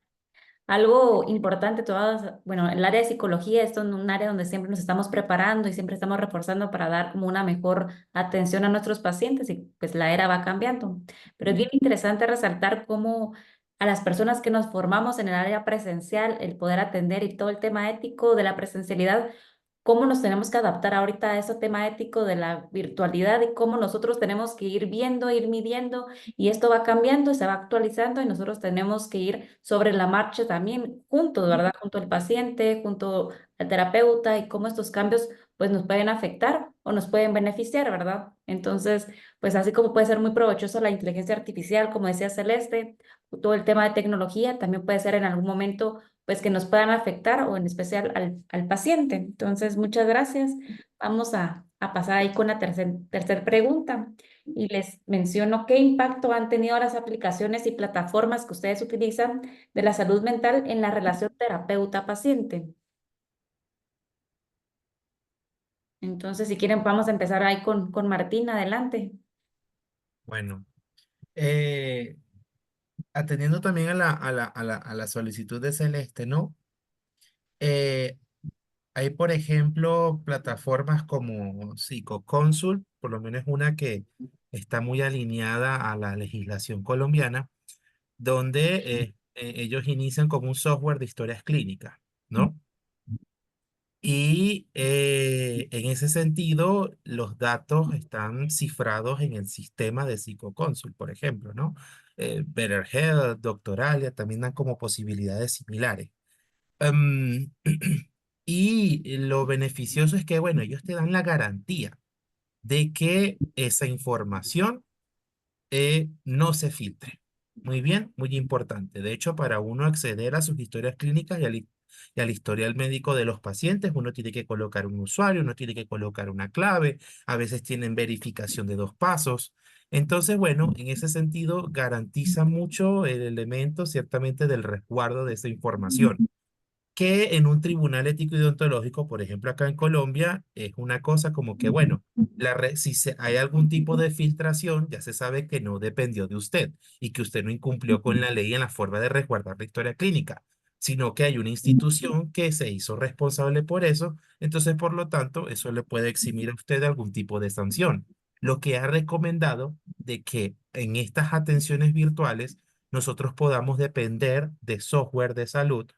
Algo importante, todas, bueno, el área de psicología es un área donde siempre nos estamos preparando y siempre estamos reforzando para dar como una mejor atención a nuestros pacientes y pues la era va cambiando. Pero es bien interesante resaltar cómo a las personas que nos formamos en el área presencial, el poder atender y todo el tema ético de la presencialidad, cómo nos tenemos que adaptar ahorita a ese tema ético de la virtualidad y cómo nosotros tenemos que ir viendo, ir midiendo y esto va cambiando, se va actualizando y nosotros tenemos que ir sobre la marcha también juntos, ¿verdad? Junto al paciente, junto al terapeuta y cómo estos cambios pues nos pueden afectar o nos pueden beneficiar, ¿verdad? Entonces, pues así como puede ser muy provechoso la inteligencia artificial, como decía Celeste, todo el tema de tecnología también puede ser en algún momento pues que nos puedan afectar o en especial al paciente. Entonces, muchas gracias. Vamos a pasar ahí con la tercer pregunta y les menciono qué impacto han tenido las aplicaciones y plataformas que ustedes utilizan de la salud mental en la relación terapeuta-paciente. Entonces, si quieren, vamos a empezar ahí con Martín, adelante. Bueno, eh, atendiendo también a la solicitud de Celeste, ¿no? Eh, Hay, por ejemplo, plataformas como Psicoconsult, por lo menos una que está muy alineada a la legislación colombiana, donde ellos inician como un software de historias clínicas, ¿no? Y en ese sentido, los datos están cifrados en el sistema de Psicoconsult, por ejemplo, ¿no? BetterHelp, Doctoralia, también dan como posibilidades similares. Em, y lo beneficioso es que, bueno, ellos te dan la garantía de que esa información no se filtre. Muy bien, muy importante. De hecho, para uno acceder a sus historias clínicas y al historial médico de los pacientes, uno tiene que colocar un usuario, uno tiene que colocar una clave, a veces tienen verificación de 2 pasos. Entonces, bueno, en ese sentido, garantiza mucho el elemento, ciertamente, del resguardo de esa información que en un tribunal ético y deontológico, por ejemplo, acá en Colombia, es una cosa como que, bueno, si hay algún tipo de filtración, ya se sabe que no dependió de usted y que usted no incumplió con la ley en la forma de resguardar la historia clínica, sino que hay una institución que se hizo responsable por eso, entonces, por lo tanto, eso le puede eximir a usted de algún tipo de sanción. Lo que ha recomendado de que en estas atenciones virtuales nosotros podamos depender de software de salud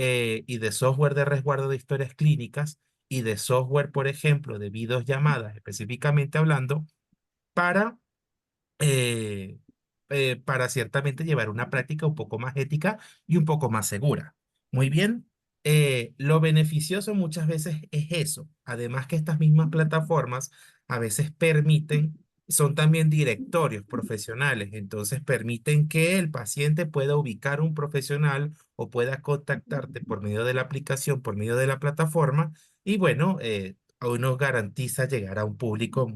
y de software de resguardo de historias clínicas y de software, por ejemplo, de videollamadas, específicamente hablando, para, eh, para ciertamente llevar una práctica un poco más ética y un poco más segura. Muy bien. Lo beneficioso muchas veces es eso. Además que estas mismas plataformas a veces son también directorios profesionales, entonces permiten que el paciente pueda ubicar un profesional o pueda contactarte por medio de la aplicación, por medio de la plataforma, y bueno, a uno garantiza llegar a un público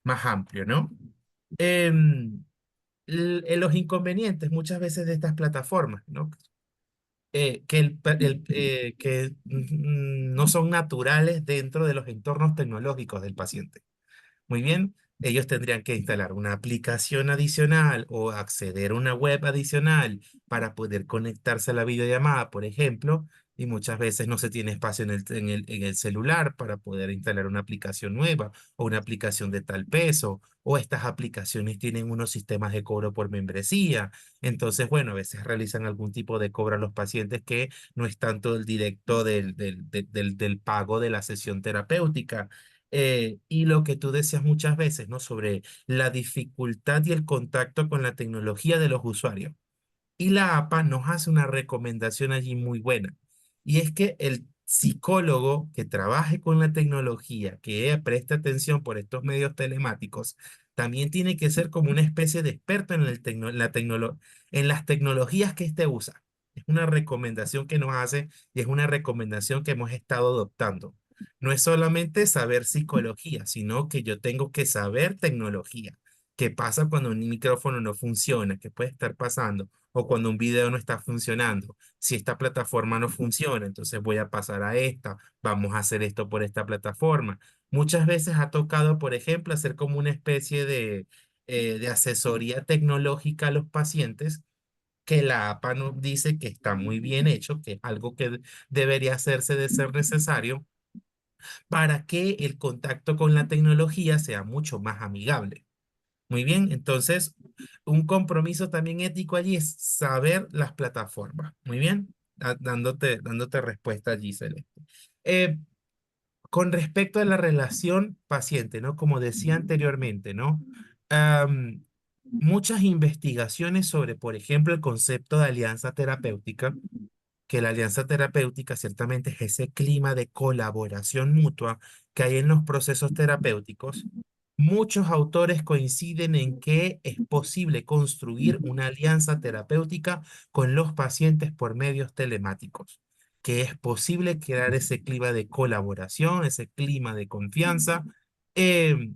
más amplio, ¿no? Los inconvenientes muchas veces de estas plataformas, ¿no? Que no son naturales dentro de los entornos tecnológicos del paciente. Muy bien, ellos tendrían que instalar una aplicación adicional o acceder a una web adicional para poder conectarse a la videollamada, por ejemplo, y muchas veces no se tiene espacio en el celular para poder instalar una aplicación nueva o una aplicación de tal peso, o estas aplicaciones tienen unos sistemas de cobro por membresía. Entonces, bueno, a veces realizan algún tipo de cobro a los pacientes que no es tanto el directo del pago de la sesión terapéutica. Y lo que tú decías muchas veces, ¿no? Sobre la dificultad y el contacto con la tecnología de los usuarios. Y la APA nos hace una recomendación allí muy buena. Y es que el psicólogo que trabaje con la tecnología, que preste atención por estos medios telemáticos, también tiene que ser como una especie de experto en las tecnologías que éste usa. Es una recomendación que nos hace y es una recomendación que hemos estado adoptando. No es solamente saber psicología, sino que yo tengo que saber tecnología. ¿Qué pasa cuando un micrófono no funciona? ¿Qué puede estar pasando? O cuando un video no está funcionando. Si esta plataforma no funciona, entonces voy a pasar a esta, vamos a hacer esto por esta plataforma. Muchas veces ha tocado, por ejemplo, hacer como una especie de asesoría tecnológica a los pacientes, que la APA nos dice que está muy bien hecho, que es algo que debería hacerse de ser necesario para que el contacto con la tecnología sea mucho más amigable. Muy bien, entonces un compromiso también ético allí es saber las plataformas. Muy bien, dándote respuesta allí, Celeste. Eh, con respecto a la relación paciente, ¿no? Como decía anteriormente, ¿no? Am, muchas investigaciones sobre, por ejemplo, el concepto de alianza terapéutica, que la alianza terapéutica ciertamente es ese clima de colaboración mutua que hay en los procesos terapéuticos. Muchos autores coinciden en que es posible construir una alianza terapéutica con los pacientes por medios telemáticos, que es posible crear ese clima de colaboración, ese clima de confianza, eh,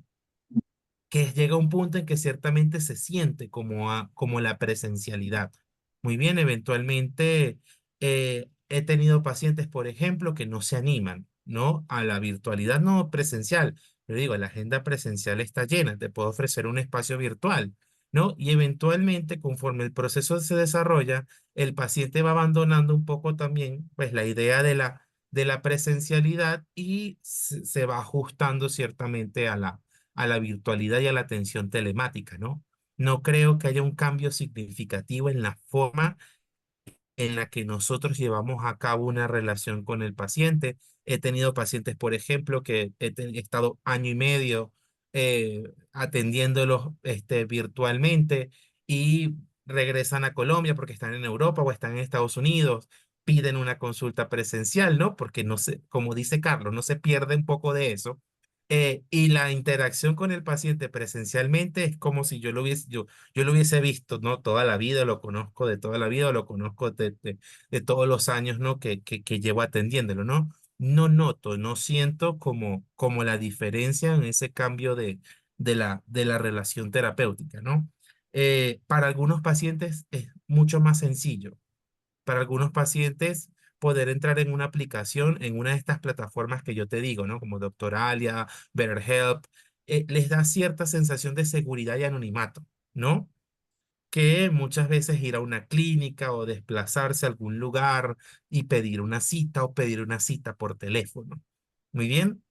que llega a un punto en que ciertamente se siente como la presencialidad. Muy bien, eventualmente he tenido pacientes, por ejemplo, que no se animan, ¿no? A la virtualidad no presencial. Pero digo, la agenda presencial está llena, te puedo ofrecer un espacio virtual, ¿no? Y eventualmente, conforme el proceso se desarrolla, el paciente va abandonando un poco también, pues, la idea de la presencialidad y se va ajustando ciertamente a la virtualidad y a la atención telemática, ¿no? No creo que haya un cambio significativo en la forma en la que nosotros llevamos a cabo una relación con el paciente. He tenido pacientes, por ejemplo, que he estado año y medio atendiéndolos virtualmente y regresan a Colombia porque están en Europa o están en Estados Unidos, piden una consulta presencial, ¿no? Porque no se, como dice Carlos, no se pierde un poco de eso. Y la interacción con el paciente presencialmente es como si yo lo hubiese visto, ¿no? Toda la vida, lo conozco de toda la vida, lo conozco de todos los años, ¿no? Que llevo atendiéndolo, ¿no? No noto, no siento como la diferencia en ese cambio de la relación terapéutica, ¿no? Para algunos pacientes es mucho más sencillo. Para algunos pacientes, poder entrar en una aplicación, en una de estas plataformas que yo te digo, ¿no? Como Doctoralia, BetterHelp, les da cierta sensación de seguridad y anonimato, ¿no? Que muchas veces ir a una clínica o desplazarse a algún lugar y pedir una cita o pedir una cita por teléfono. Muy bien,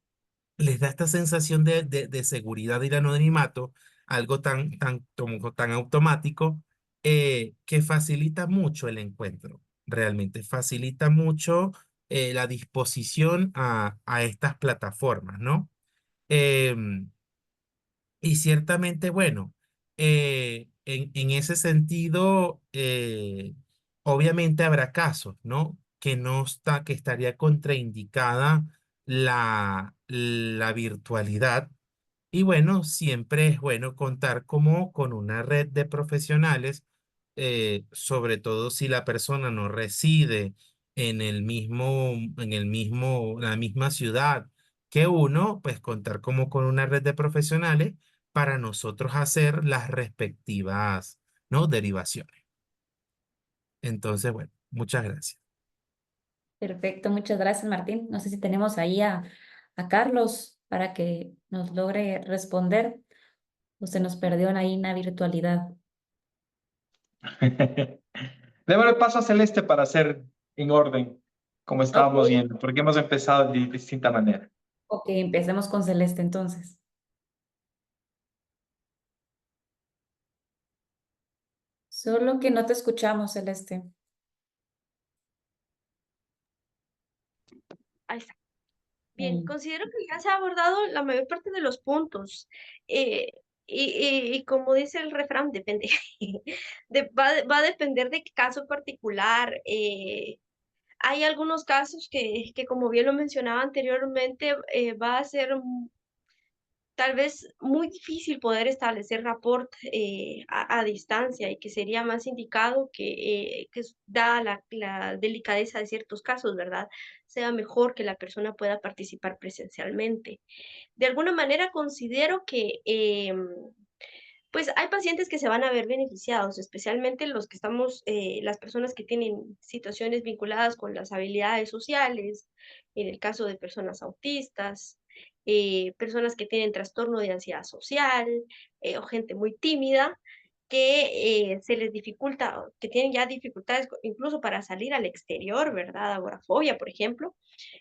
les da esta sensación de seguridad y de anonimato, algo tan automático, que facilita mucho el encuentro, realmente facilita mucho la disposición a estas plataformas, ¿no? Em, y ciertamente, bueno, en ese sentido, obviamente habrá casos, ¿no? Que estaría contraindicada la virtualidad. Y bueno, siempre es bueno contar como con una red de profesionales, sobre todo si la persona no reside la misma ciudad que uno, pues contar como con una red de profesionales para nosotros hacer las respectivas, ¿no? Derivaciones. Entonces, bueno, muchas gracias. Perfecto, muchas gracias, Martín. No sé si tenemos ahí a Carlos para que nos logre responder o se nos perdió ahí en la virtualidad. Démosle paso a Celeste para hacer en orden, como Ok. estábamos viendo, porque hemos empezado de distinta manera. Ok, empecemos con Celeste entonces. Solo que no te escuchamos, Celeste. Ahí está. Bien, Ahí. considero que ya se ha abordado la mayor parte de los puntos. eh, y como dice el refrán, depende. Va a depender de qué caso particular. Hay algunos casos que, como bien lo mencionaba anteriormente, va a ser tal vez muy difícil poder establecer rapport a distancia y que sería más indicado dada la delicadeza de ciertos casos, ¿verdad? Sea mejor que la persona pueda participar presencialmente. De alguna manera considero que pues hay pacientes que se van a ver beneficiados, especialmente los que estamos, las personas que tienen situaciones vinculadas con las habilidades sociales, en el caso de personas autistas, personas que tienen trastorno de ansiedad social, o gente muy tímida, que se les dificulta, que tienen ya dificultades incluso para salir al exterior, ¿verdad? Agorafobia, por ejemplo,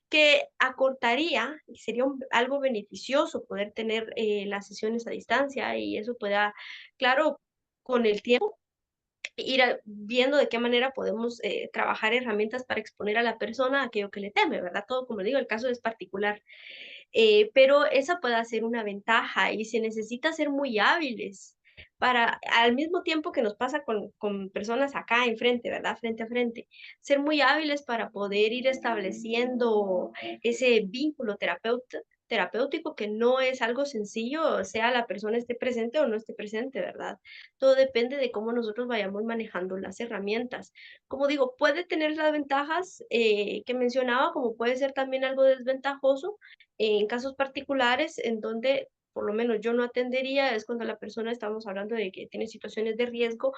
que acortaría y sería algo beneficioso poder tener las sesiones a distancia y eso pueda, claro, con el tiempo viendo de qué manera podemos trabajar herramientas para exponer a la persona a aquello que le teme, ¿verdad? Todo, como digo, el caso es particular. Pero esa puede ser una ventaja y se necesita ser muy hábiles para, al mismo tiempo que nos pasa con personas acá enfrente, ¿verdad? Frente a frente, ser muy hábiles para poder ir estableciendo ese vínculo terapéutico que no es algo sencillo, sea la persona esté presente o no esté presente, ¿verdad? Todo depende de cómo nosotros vayamos manejando las herramientas. Como digo, puede tener las ventajas que mencionaba, como puede ser también algo desventajoso, en casos particulares en donde por lo menos yo no atendería es cuando la persona estamos hablando de que tiene situaciones de riesgo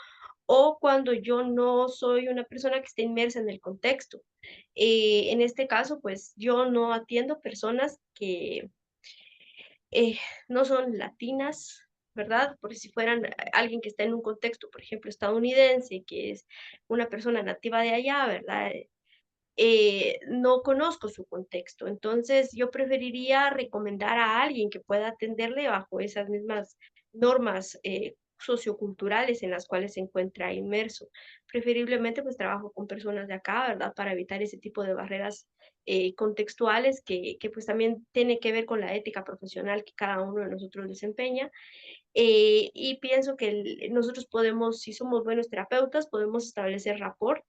o cuando yo no soy una persona que esté inmersa en el contexto. En este caso, pues yo no atiendo personas que eh, no son latinas, ¿verdad? Por si fueran alguien que está en un contexto, por ejemplo, estadounidense, que es una persona nativa de allá, ¿verdad? No conozco su contexto. Entonces, yo preferiría recomendar a alguien que pueda atenderle bajo esas mismas normas socioculturales en las cuales se encuentra inmerso. Preferiblemente, pues trabajo con personas de acá, ¿verdad? Para evitar ese tipo de barreras contextuales que pues también tiene que ver con la ética profesional que cada uno de nosotros desempeña. Y pienso que nosotros podemos, si somos buenos terapeutas, podemos establecer rapport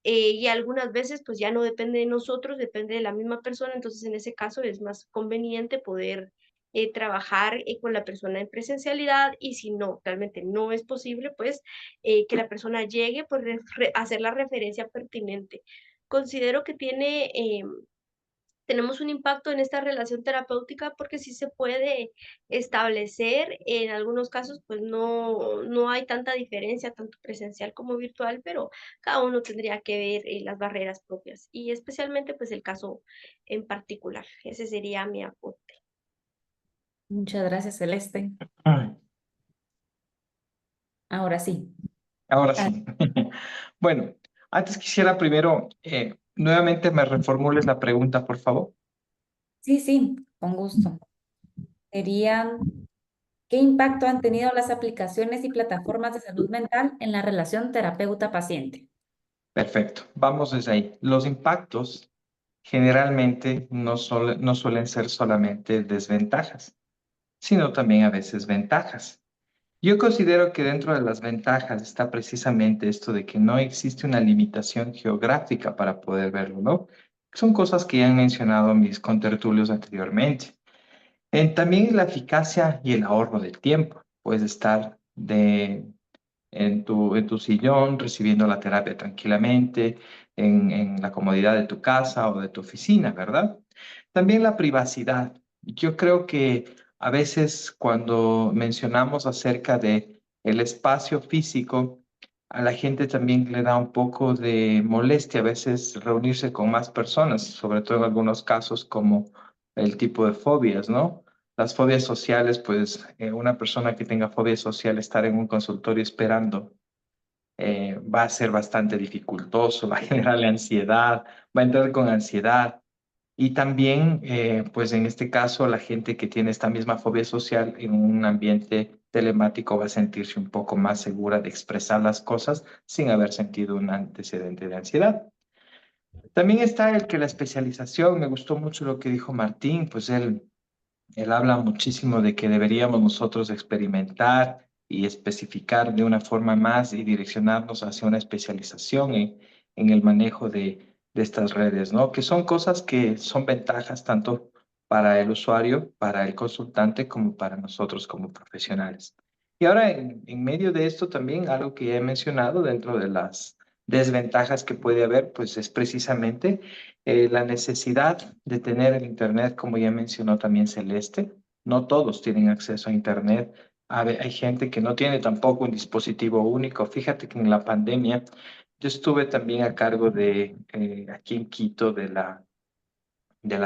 y algunas veces pues ya no depende de nosotros, depende de la misma persona, entonces en ese caso es más conveniente poder trabajar con la persona en presencialidad y si no, realmente no es posible, pues que la persona llegue, pues hacer la referencia pertinente. Considero que tenemos un impacto en esta relación terapéutica porque sí se puede establecer, en algunos casos pues no hay tanta diferencia, tanto presencial como virtual, pero cada uno tendría que ver las barreras propias y especialmente pues el caso en particular. Ese sería mi aporte. Muchas gracias, Celeste. Mm, Ahora sí. Ahora Ah, sí. Bueno, antes quisiera primero, nuevamente me reformules la pregunta, por favor. sí, sí, con gusto. Serían, ¿qué impacto han tenido las aplicaciones y plataformas de salud mental en la relación terapeuta-paciente? Perfecto, vamos desde ahí. Los impactos generalmente no suelen ser solamente desventajas, sino también a veces ventajas. Yo considero que dentro de las ventajas está precisamente esto de que no existe una limitación geográfica para poder verlo, ¿no? Son cosas que ya han mencionado mis contertulios anteriormente. También la eficacia y el ahorro del tiempo. Puedes estar en tu sillón recibiendo la terapia tranquilamente, en la comodidad de tu casa o de tu oficina, ¿verdad? También la privacidad. Yo creo que A veces cuando mencionamos acerca de el espacio físico, a la gente también le da un poco de molestia a veces reunirse con más personas, sobre todo en algunos casos como el tipo de fobias, ¿no? Las fobias sociales, pues una persona que tenga fobia social, estar en un consultorio esperando va a ser bastante dificultoso, va a generarle ansiedad, va a entrar con ansiedad. Y también, pues en este caso, la gente que tiene esta misma fobia social en un ambiente telemático va a sentirse un poco más segura de expresar las cosas sin haber sentido un antecedente de ansiedad. También está el que la especialización, me gustó mucho lo que dijo Martín, pues él habla muchísimo de que deberíamos nosotros experimentar y especificar de una forma más y direccionarnos hacia una especialización en el manejo de estas redes, ¿no? Que son cosas que son ventajas tanto para el usuario, para el consultante, como para nosotros como profesionales. Y ahora, en medio de esto también, algo que ya he mencionado dentro de las desventajas que puede haber, pues es precisamente la necesidad de tener el Internet, como ya mencionó también Celeste. No todos tienen acceso a Internet. Hay gente que no tiene tampoco un dispositivo único. Fíjate que en la pandemia yo estuve también a cargo de, aquí en Quito, de la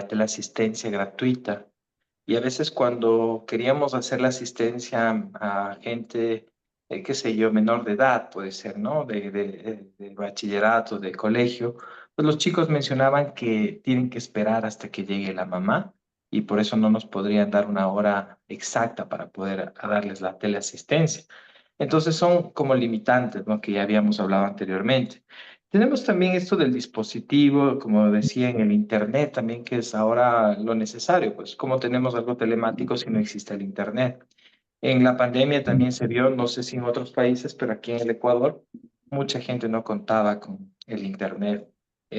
teleasistencia gratuita. Y a veces cuando queríamos hacer la asistencia a gente, qué sé yo, menor de edad, puede ser, ¿no? De bachillerato, de colegio, pues los chicos mencionaban que tienen que esperar hasta que llegue la mamá y por eso no nos podrían dar una hora exacta para poder darles la teleasistencia. Entonces son como limitantes, ¿no? Que ya habíamos hablado anteriormente. Tenemos también esto del dispositivo, como decía, en el Internet también, que es ahora lo necesario, pues cómo tenemos algo telemático si no existe el Internet. En la pandemia también se vio, no sé si en otros países, pero aquí en el Ecuador, mucha gente no contaba con el Internet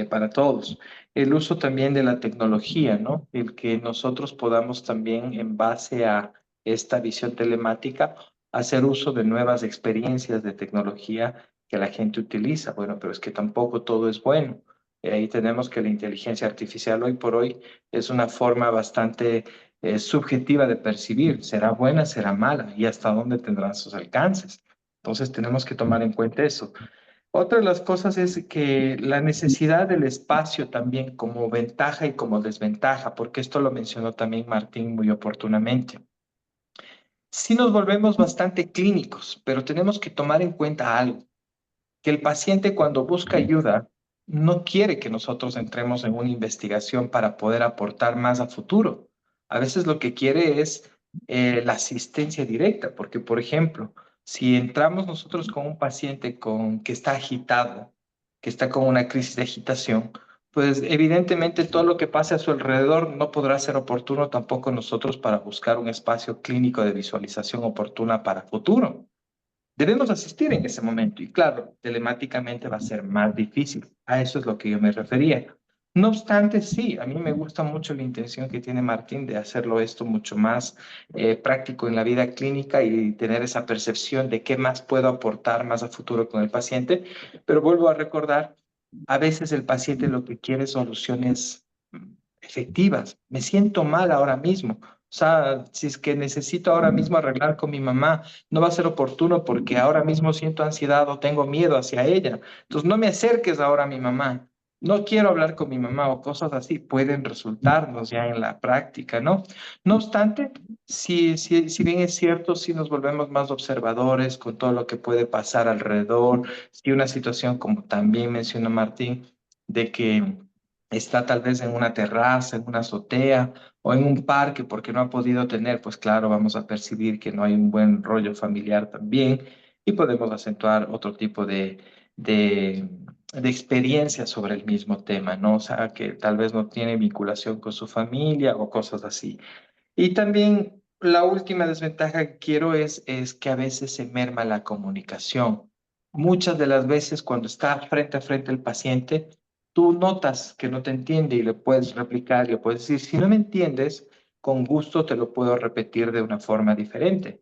para todos. El uso también de la tecnología, ¿no? El que nosotros podamos también, en base a esta visión telemática, hacer uso de nuevas experiencias de tecnología que la gente utiliza. Bueno, pero es que tampoco todo es bueno. Ahí tenemos que la inteligencia artificial hoy por hoy es una forma bastante subjetiva de percibir. ¿Será buena, será mala? ¿Y hasta dónde tendrán sus alcances? Entonces tenemos que tomar en cuenta eso. Otra de las cosas es que la necesidad del espacio también como ventaja y como desventaja, porque esto lo mencionó también Martín muy oportunamente. Sí nos volvemos bastante clínicos, pero tenemos que tomar en cuenta algo, que el paciente cuando busca ayuda no quiere que nosotros entremos en una investigación para poder aportar más a futuro. A veces lo que quiere es la asistencia directa, porque por ejemplo, si entramos nosotros con un paciente que está agitado, que está con una crisis de agitación, pues evidentemente todo lo que pase a su alrededor no podrá ser oportuno tampoco nosotros para buscar un espacio clínico de visualización oportuna para futuro. Debemos asistir en ese momento y claro, telemáticamente va a ser más difícil. A eso es lo que yo me refería. No obstante, sí, a mí me gusta mucho la intención que tiene Martín de hacerlo esto mucho más práctico en la vida clínica y tener esa percepción de qué más puedo aportar más a futuro con el paciente. Pero vuelvo a recordar, a veces el paciente lo que quiere es soluciones efectivas. Me siento mal ahora mismo. O sea, si es que necesito ahora mismo arreglar con mi mamá, no va a ser oportuno porque ahora mismo siento ansiedad o tengo miedo hacia ella. Entonces, no me acerques ahora a mi mamá. No quiero hablar con mi mamá o cosas así pueden resultarnos ya en la práctica, ¿no? No obstante, si bien es cierto, si nos volvemos más observadores con todo lo que puede pasar alrededor, si una situación como también mencionó Martín, de que está tal vez en una terraza, en una azotea o en un parque porque no ha podido tener, pues claro, vamos a percibir que no hay un buen rollo familiar también y podemos acentuar otro tipo de, de experiencia sobre el mismo tema, ¿no? O sea, que tal vez no tiene vinculación con su familia o cosas así. Y también la última desventaja que quiero es que a veces se merma la comunicación. Muchas de las veces cuando está frente a frente el paciente, tú notas que no te entiende y le puedes replicar, le puedes decir, si no me entiendes, con gusto te lo puedo repetir de una forma diferente.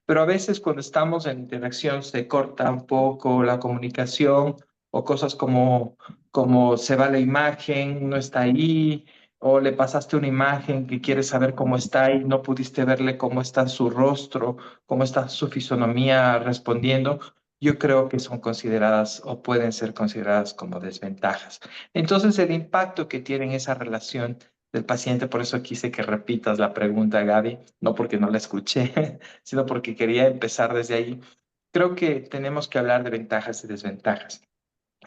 Pero a veces cuando estamos en interacción se corta un poco la comunicación o cosas como se va la imagen, no está ahí o le pasaste una imagen que quieres saber cómo está y no pudiste verle cómo está su rostro, cómo está su fisonomía respondiendo, yo creo que son consideradas o pueden ser consideradas como desventajas. Entonces, el impacto que tiene en esa relación del paciente, por eso quise que repitas la pregunta, Gaby, no porque no la escuché, sino porque quería empezar desde ahí. Creo que tenemos que hablar de ventajas y desventajas.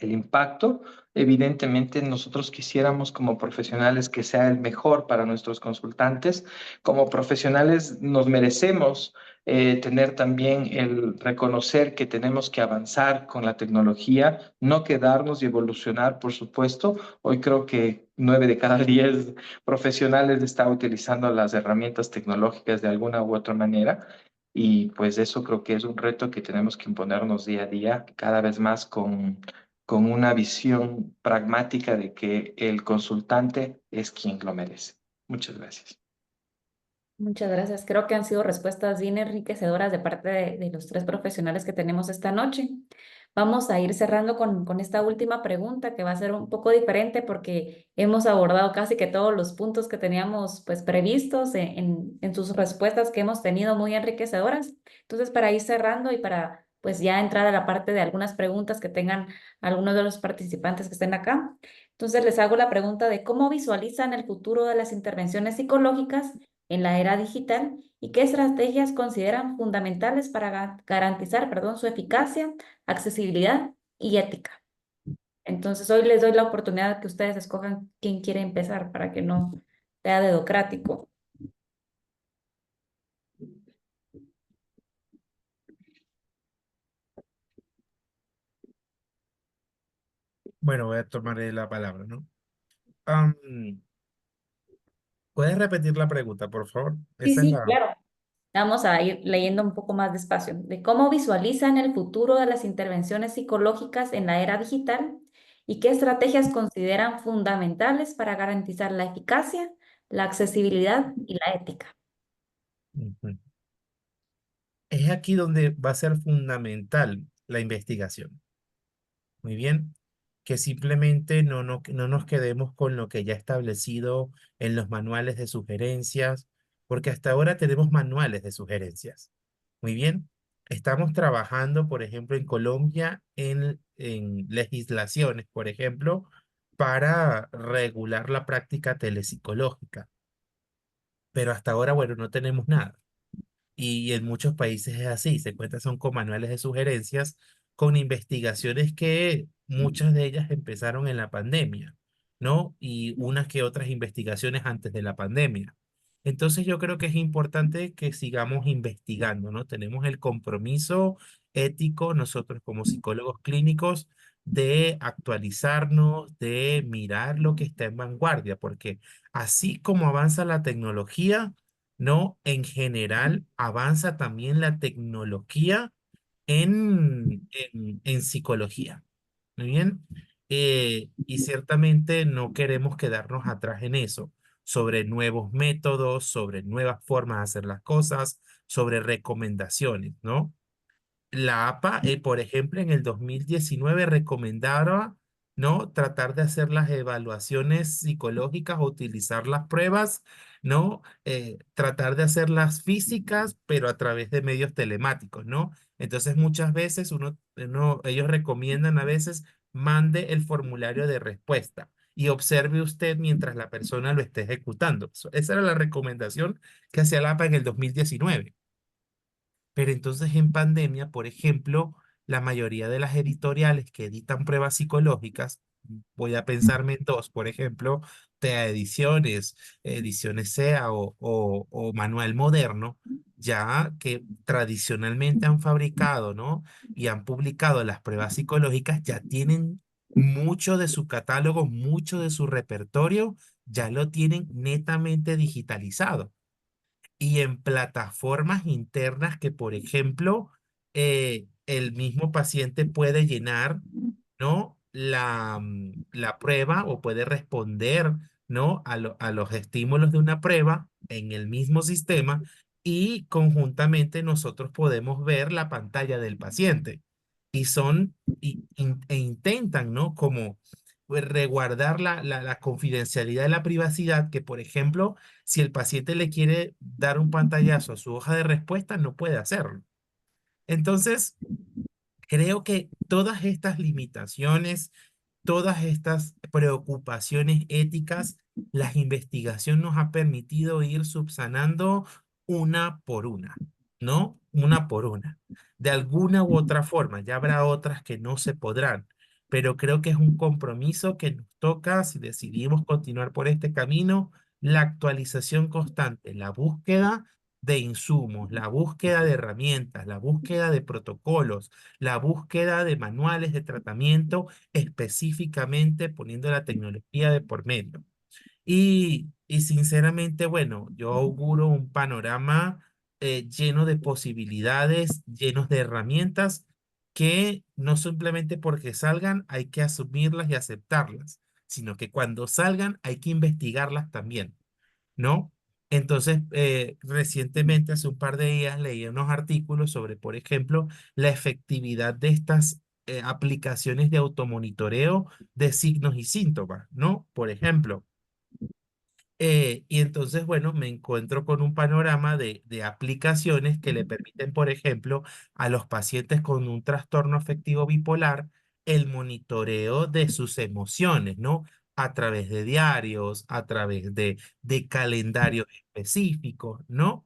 El impacto, evidentemente, nosotros quisiéramos como profesionales que sea el mejor para nuestros consultantes. Como profesionales nos merecemos tener también el reconocer que tenemos que avanzar con la tecnología, no quedarnos y evolucionar, por supuesto. Hoy creo que 9 de cada 10 profesionales están utilizando las herramientas tecnológicas de alguna u otra manera. Y pues eso creo que es un reto que tenemos que imponernos día a día, cada vez más con una visión pragmática de que el consultante es quien lo merece. Muchas gracias. Muchas gracias. Creo que han sido respuestas bien enriquecedoras de parte de los tres profesionales que tenemos esta noche. Vamos a ir cerrando con esta última pregunta que va a ser un poco diferente porque hemos abordado casi que todos los puntos que teníamos pues previstos en sus respuestas que hemos tenido muy enriquecedoras. Entonces, para ir cerrando y para pues ya entrar a la parte de algunas preguntas que tengan algunos de los participantes que estén acá. Entonces, les hago la pregunta de cómo visualizan el futuro de las intervenciones psicológicas en la era digital y qué estrategias consideran fundamentales para garantizar, perdón, su eficacia, accesibilidad y ética. Entonces, hoy les doy la oportunidad que ustedes escojan quién quiere empezar para que no sea dedocrático. Bueno, voy a tomar la palabra, ¿no? Am, ¿Puedes repetir la pregunta, por favor? Sí, Esa es sí, la... claro. Vamos a ir leyendo un poco más despacio. De cómo visualizan el futuro de las intervenciones psicológicas en la era digital y qué estrategias consideran fundamentales para garantizar la eficacia, la accesibilidad y la ética. Ujú. Es aquí donde va a ser fundamental la investigación. Muy bien, que simplemente no nos quedemos con lo que ya establecido en los manuales de sugerencias, porque hasta ahora tenemos manuales de sugerencias. Muy bien, estamos trabajando, por ejemplo, en Colombia en legislaciones, por ejemplo, para regular la práctica telepsicológica, pero hasta ahora, bueno, no tenemos nada. Y en muchos países es así, se cuentan son con manuales de sugerencias, con investigaciones que muchas de ellas empezaron en la pandemia, ¿no? Y unas que otras investigaciones antes de la pandemia. Entonces yo creo que es importante que sigamos investigando, ¿no? Tenemos el compromiso ético nosotros como psicólogos clínicos de actualizarnos, de mirar lo que está en vanguardia, porque así como avanza la tecnología, ¿no? En general, avanza también la tecnología en psicología. Muy bien. Y ciertamente no queremos quedarnos atrás en eso, sobre nuevos métodos, sobre nuevas formas de hacer las cosas, sobre recomendaciones, ¿no? La APA, por ejemplo, en el 2019 recomendaba, ¿no? Tratar de hacer las evaluaciones psicológicas o utilizar las pruebas, ¿no? Tratar de hacer las físicas, pero a través de medios telemáticos, ¿no? Entonces, muchas veces ellos recomiendan a veces mande el formulario de respuesta y observe usted mientras la persona lo esté ejecutando. Esa era la recomendación que hacía la APA en el 2019. Pero entonces en pandemia, por ejemplo, la mayoría de las editoriales que editan pruebas psicológicas, voy a pensarme en dos, por ejemplo, TEA Ediciones, Ediciones SEA o Manual Moderno, ya que tradicionalmente han fabricado, ¿no? Y han publicado las pruebas psicológicas, ya tienen mucho de su catálogo, mucho de su repertorio, ya lo tienen netamente digitalizado y en plataformas internas que, por ejemplo, el mismo paciente puede llenar, ¿no? La prueba o puede responder, ¿no? A los estímulos de una prueba en el mismo sistema y conjuntamente nosotros podemos ver la pantalla del paciente. Y son, e intentan, ¿no? Como pues, resguardar la confidencialidad de la privacidad, que por ejemplo, si el paciente le quiere dar un pantallazo a su hoja de respuesta, no puede hacerlo. Entonces, creo que todas estas limitaciones, todas estas preocupaciones éticas, la investigación nos ha permitido ir subsanando una por una, ¿no? Una por una. De alguna u otra forma, ya habrá otras que no se podrán, pero creo que es un compromiso que nos toca, si decidimos continuar por este camino, la actualización constante, la búsqueda de insumos, la búsqueda de herramientas, la búsqueda de protocolos, la búsqueda de manuales de tratamiento específicamente poniendo la tecnología de por medio. Y sinceramente, bueno, yo auguro un panorama lleno de posibilidades, llenos de herramientas que no simplemente porque salgan hay que asumirlas y aceptarlas, sino que cuando salgan hay que investigarlas también, ¿no? Entonces, recientemente, hace un par de días, leí unos artículos sobre, por ejemplo, la efectividad de estas aplicaciones de automonitoreo de signos y síntomas, ¿no? Por ejemplo, y entonces, bueno, me encuentro con un panorama de aplicaciones que le permiten, por ejemplo, a los pacientes con un trastorno afectivo bipolar, el monitoreo de sus emociones, ¿no? A través de diarios, a través de calendarios específicos, ¿no?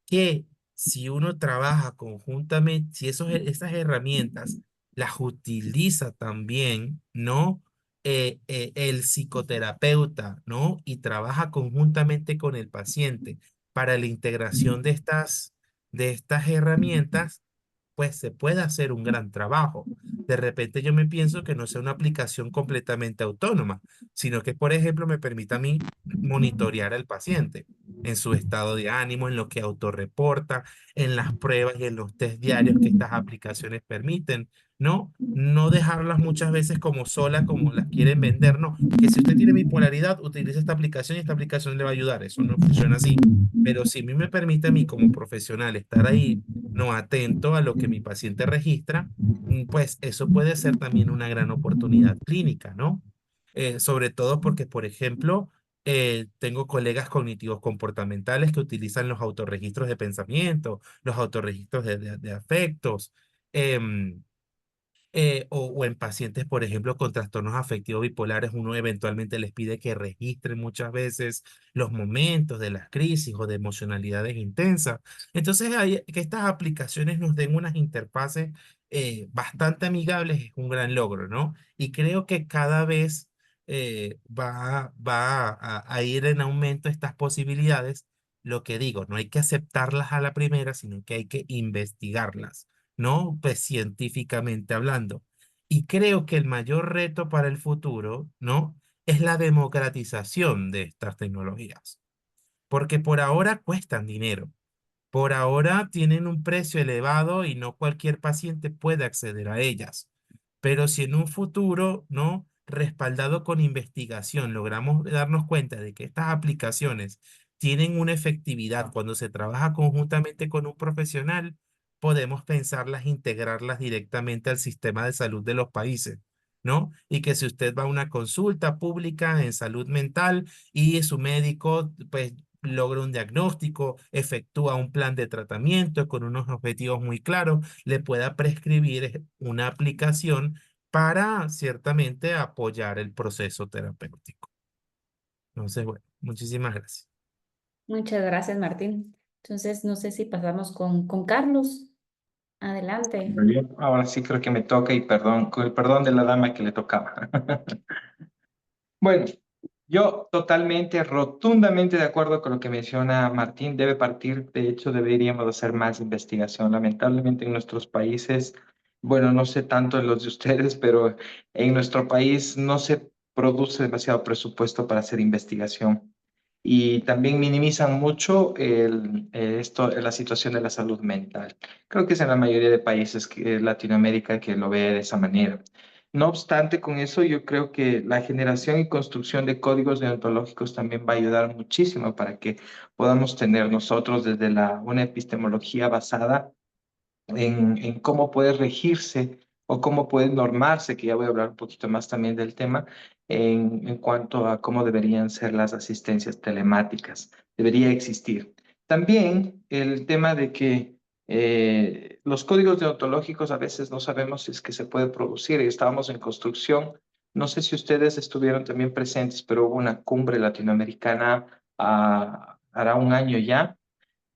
Que si uno trabaja conjuntamente, si esas herramientas las utiliza también, ¿no? El psicoterapeuta, ¿no? Y trabaja conjuntamente con el paciente para la integración de estas herramientas, pues se puede hacer un gran trabajo. De repente yo me pienso que no sea una aplicación completamente autónoma, sino que, por ejemplo, me permita a mí monitorear al paciente en su estado de ánimo, en lo que autorreporta, en las pruebas y en los test diarios que estas aplicaciones permiten, ¿no? No dejarlas muchas veces como solas, como las quieren vender, no. Que si usted tiene bipolaridad, utilice esta aplicación y esta aplicación le va a ayudar. Eso no funciona así. Pero si a mí me permite a mí como profesional estar ahí, no atento a lo que mi paciente registra, pues eso puede ser también una gran oportunidad clínica, ¿no? Sobre todo porque, por ejemplo, tengo colegas cognitivos comportamentales que utilizan los autorregistros de pensamiento, los autorregistros de afectos, em, o en pacientes, por ejemplo, con trastornos afectivos bipolares, uno eventualmente les pide que registren muchas veces los momentos de las crisis o de emocionalidades intensas. Entonces, que estas aplicaciones nos den unas interfaces bastante amigables es un gran logro, ¿no? Y creo que cada vez va a ir en aumento estas posibilidades. Lo que digo, no hay que aceptarlas a la primera, sino que hay que investigarlas, ¿no? Pues científicamente hablando. Y creo que el mayor reto para el futuro, ¿no? Es la democratización de estas tecnologías, porque por ahora cuestan dinero, por ahora tienen un precio elevado y no cualquier paciente puede acceder a ellas. Pero si en un futuro, ¿no? Respaldado con investigación, logramos darnos cuenta de que estas aplicaciones tienen una efectividad cuando se trabaja conjuntamente con un profesional, podemos pensarlas, integrarlas directamente al sistema de salud de los países, ¿no? Y que si usted va a una consulta pública en salud mental y su médico, pues logra un diagnóstico, efectúa un plan de tratamiento con unos objetivos muy claros, le pueda prescribir una aplicación para ciertamente apoyar el proceso terapéutico. Entonces, bueno, muchísimas gracias. Muchas gracias, Martín. Entonces, no sé si pasamos con Carlos. Adelante. Muy bien. Ahora sí creo que me toca y perdón, con el perdón de la dama que le tocaba. Bueno, yo totalmente, rotundamente de acuerdo con lo que menciona Martín. Debe partir, de hecho, deberíamos hacer más investigación. Lamentablemente en nuestros países, bueno, no sé tanto en los de ustedes, pero en nuestro país no se produce demasiado presupuesto para hacer investigación. Y también minimizan mucho la situación de la salud mental. Creo que es en la mayoría de países Latinoamérica que lo ve de esa manera. No obstante, con eso yo creo que la generación y construcción de códigos deontológicos también va a ayudar muchísimo para que podamos tener nosotros una epistemología basada en cómo puede regirse o cómo puede normarse, que ya voy a hablar un poquito más también del tema, en cuanto a cómo deberían ser las asistencias telemáticas. Debería existir. También el tema de que los códigos deontológicos a veces no sabemos si es que se puede producir y estábamos en construcción. No sé si ustedes estuvieron también presentes, pero hubo una cumbre latinoamericana hará un año ya,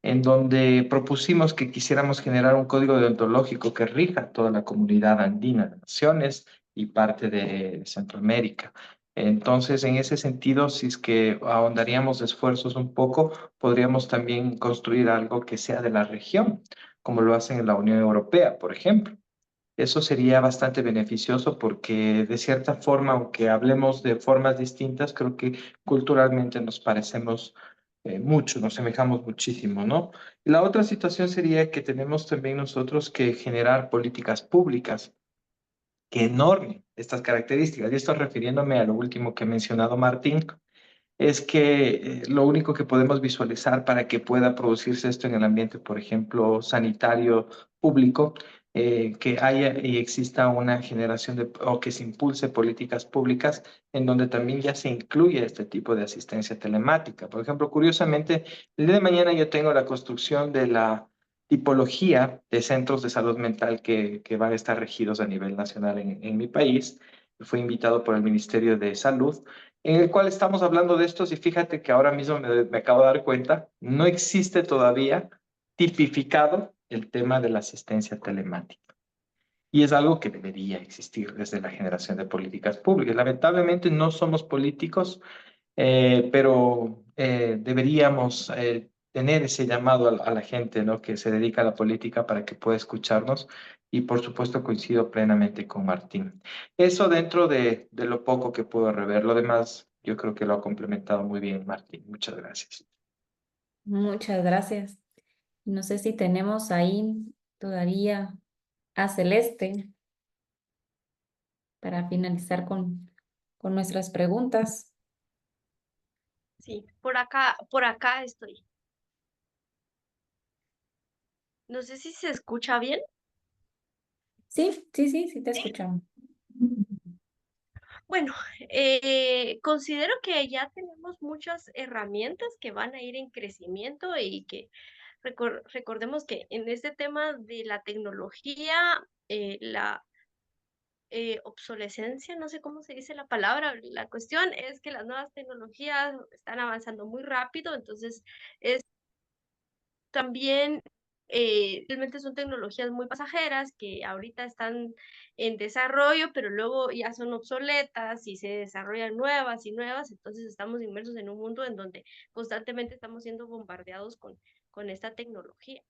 en donde propusimos que quisiéramos generar un código deontológico que rija toda la comunidad andina de naciones y parte de Centroamérica. Entonces, en ese sentido, si es que ahondaríamos esfuerzos un poco, podríamos también construir algo que sea de la región, como lo hacen en la Unión Europea, por ejemplo. Eso sería bastante beneficioso porque de cierta forma, aunque hablemos de formas distintas, creo que culturalmente nos parecemos mucho, nos semejamos muchísimo, ¿no? Y la otra situación sería que tenemos también nosotros que generar políticas públicas que normen estas características. Y esto refiriéndome a lo último que ha mencionado Martín, es que lo único que podemos visualizar para que pueda producirse esto en el ambiente, por ejemplo, sanitario público, que haya y exista una generación de, o que se impulse políticas públicas en donde también ya se incluye este tipo de asistencia telemática. Por ejemplo, curiosamente, el día de mañana yo tengo la construcción de la tipología de centros de salud mental que van a estar regidos a nivel nacional en mi país. Fui invitado por el Ministerio de Salud en el cual estamos hablando de estos y fíjate que ahora mismo me acabo de dar cuenta, no existe todavía tipificado el tema de la asistencia telemática. Y es algo que debería existir desde la generación de políticas públicas. Lamentablemente no somos políticos, pero deberíamos tener ese llamado a la gente, ¿no? Que se dedica a la política para que pueda escucharnos y por supuesto coincido plenamente con Martín. Eso dentro de lo poco que puedo rever. Lo demás yo creo que lo ha complementado muy bien Martín. Muchas gracias. Muchas gracias. No sé si tenemos ahí todavía a Celeste para finalizar con nuestras preguntas. Sí, por acá estoy. No sé si se escucha bien. Sí, sí, sí, sí te escuchamos. Bueno, considero que ya tenemos muchas herramientas que van a ir en crecimiento y que recordemos que en este tema de la tecnología, la obsolescencia, no sé cómo se dice la palabra, la cuestión es que las nuevas tecnologías están avanzando muy rápido, entonces es también realmente son tecnologías muy pasajeras que ahorita están en desarrollo, pero luego ya son obsoletas y se desarrollan nuevas y nuevas, entonces estamos inmersos en un mundo en donde constantemente estamos siendo bombardeados con esta tecnología.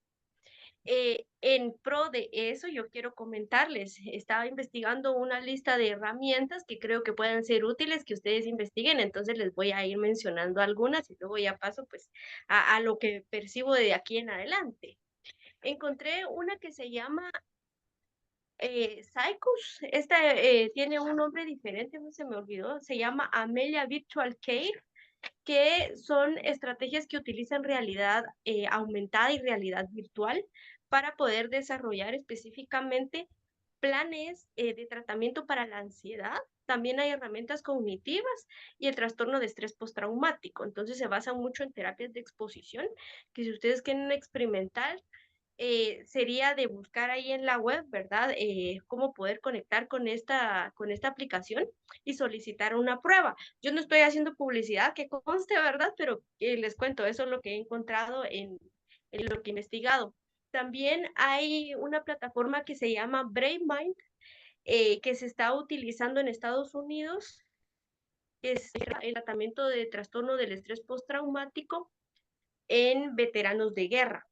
En pro de eso, yo quiero comentarles, estaba investigando una lista de herramientas que creo que pueden ser útiles que ustedes investiguen, entonces les voy a ir mencionando algunas y luego ya paso pues a lo que percibo de aquí en adelante. Encontré una que se llama Psychos, esta tiene un nombre diferente, no se me olvidó, se llama Amelia Virtual Care, que son estrategias que utilizan realidad aumentada y realidad virtual para poder desarrollar específicamente planes de tratamiento para la ansiedad. También hay herramientas cognitivas y el trastorno de estrés postraumático. Entonces se basan mucho en terapias de exposición, que si ustedes quieren experimentar, sería de buscar ahí en la web, ¿verdad? Cómo poder conectar con esta aplicación y solicitar una prueba. Yo no estoy haciendo publicidad que conste, ¿verdad? Pero les cuento, eso es lo que he encontrado en lo que he investigado. También hay una plataforma que se llama BrainMind, que se está utilizando en Estados Unidos, que es el tratamiento de trastorno del estrés postraumático en veteranos de guerra,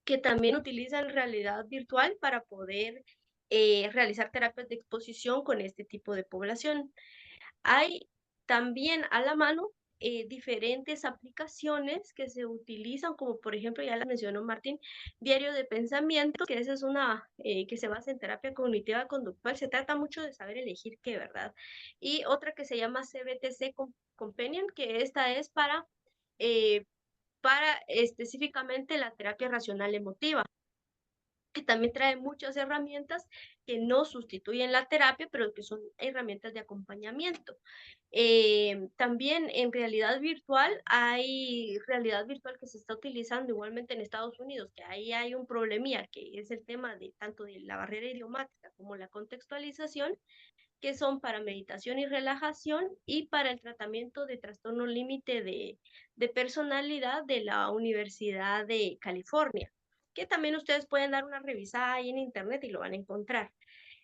que también utilizan realidad virtual para poder realizar terapias de exposición con este tipo de población. Hay también a la mano diferentes aplicaciones que se utilizan, como por ejemplo, ya la mencionó Martín, Diario de Pensamiento, que esa es una que se basa en terapia cognitiva conductual. Se trata mucho de saber elegir qué, ¿verdad? Y otra que se llama CBTC Companion, que esta es para específicamente la terapia racional emotiva. que también trae muchas herramientas que no sustituyen la terapia, pero que son herramientas de acompañamiento. También en realidad virtual, hay realidad virtual que se está utilizando igualmente en Estados Unidos, que ahí hay un problemilla, que es el tema de tanto de la barrera idiomática como la contextualización, que son para meditación y relajación y para el tratamiento de trastorno límite de personalidad de la Universidad de California, que también ustedes pueden dar una revisada ahí en internet y lo van a encontrar.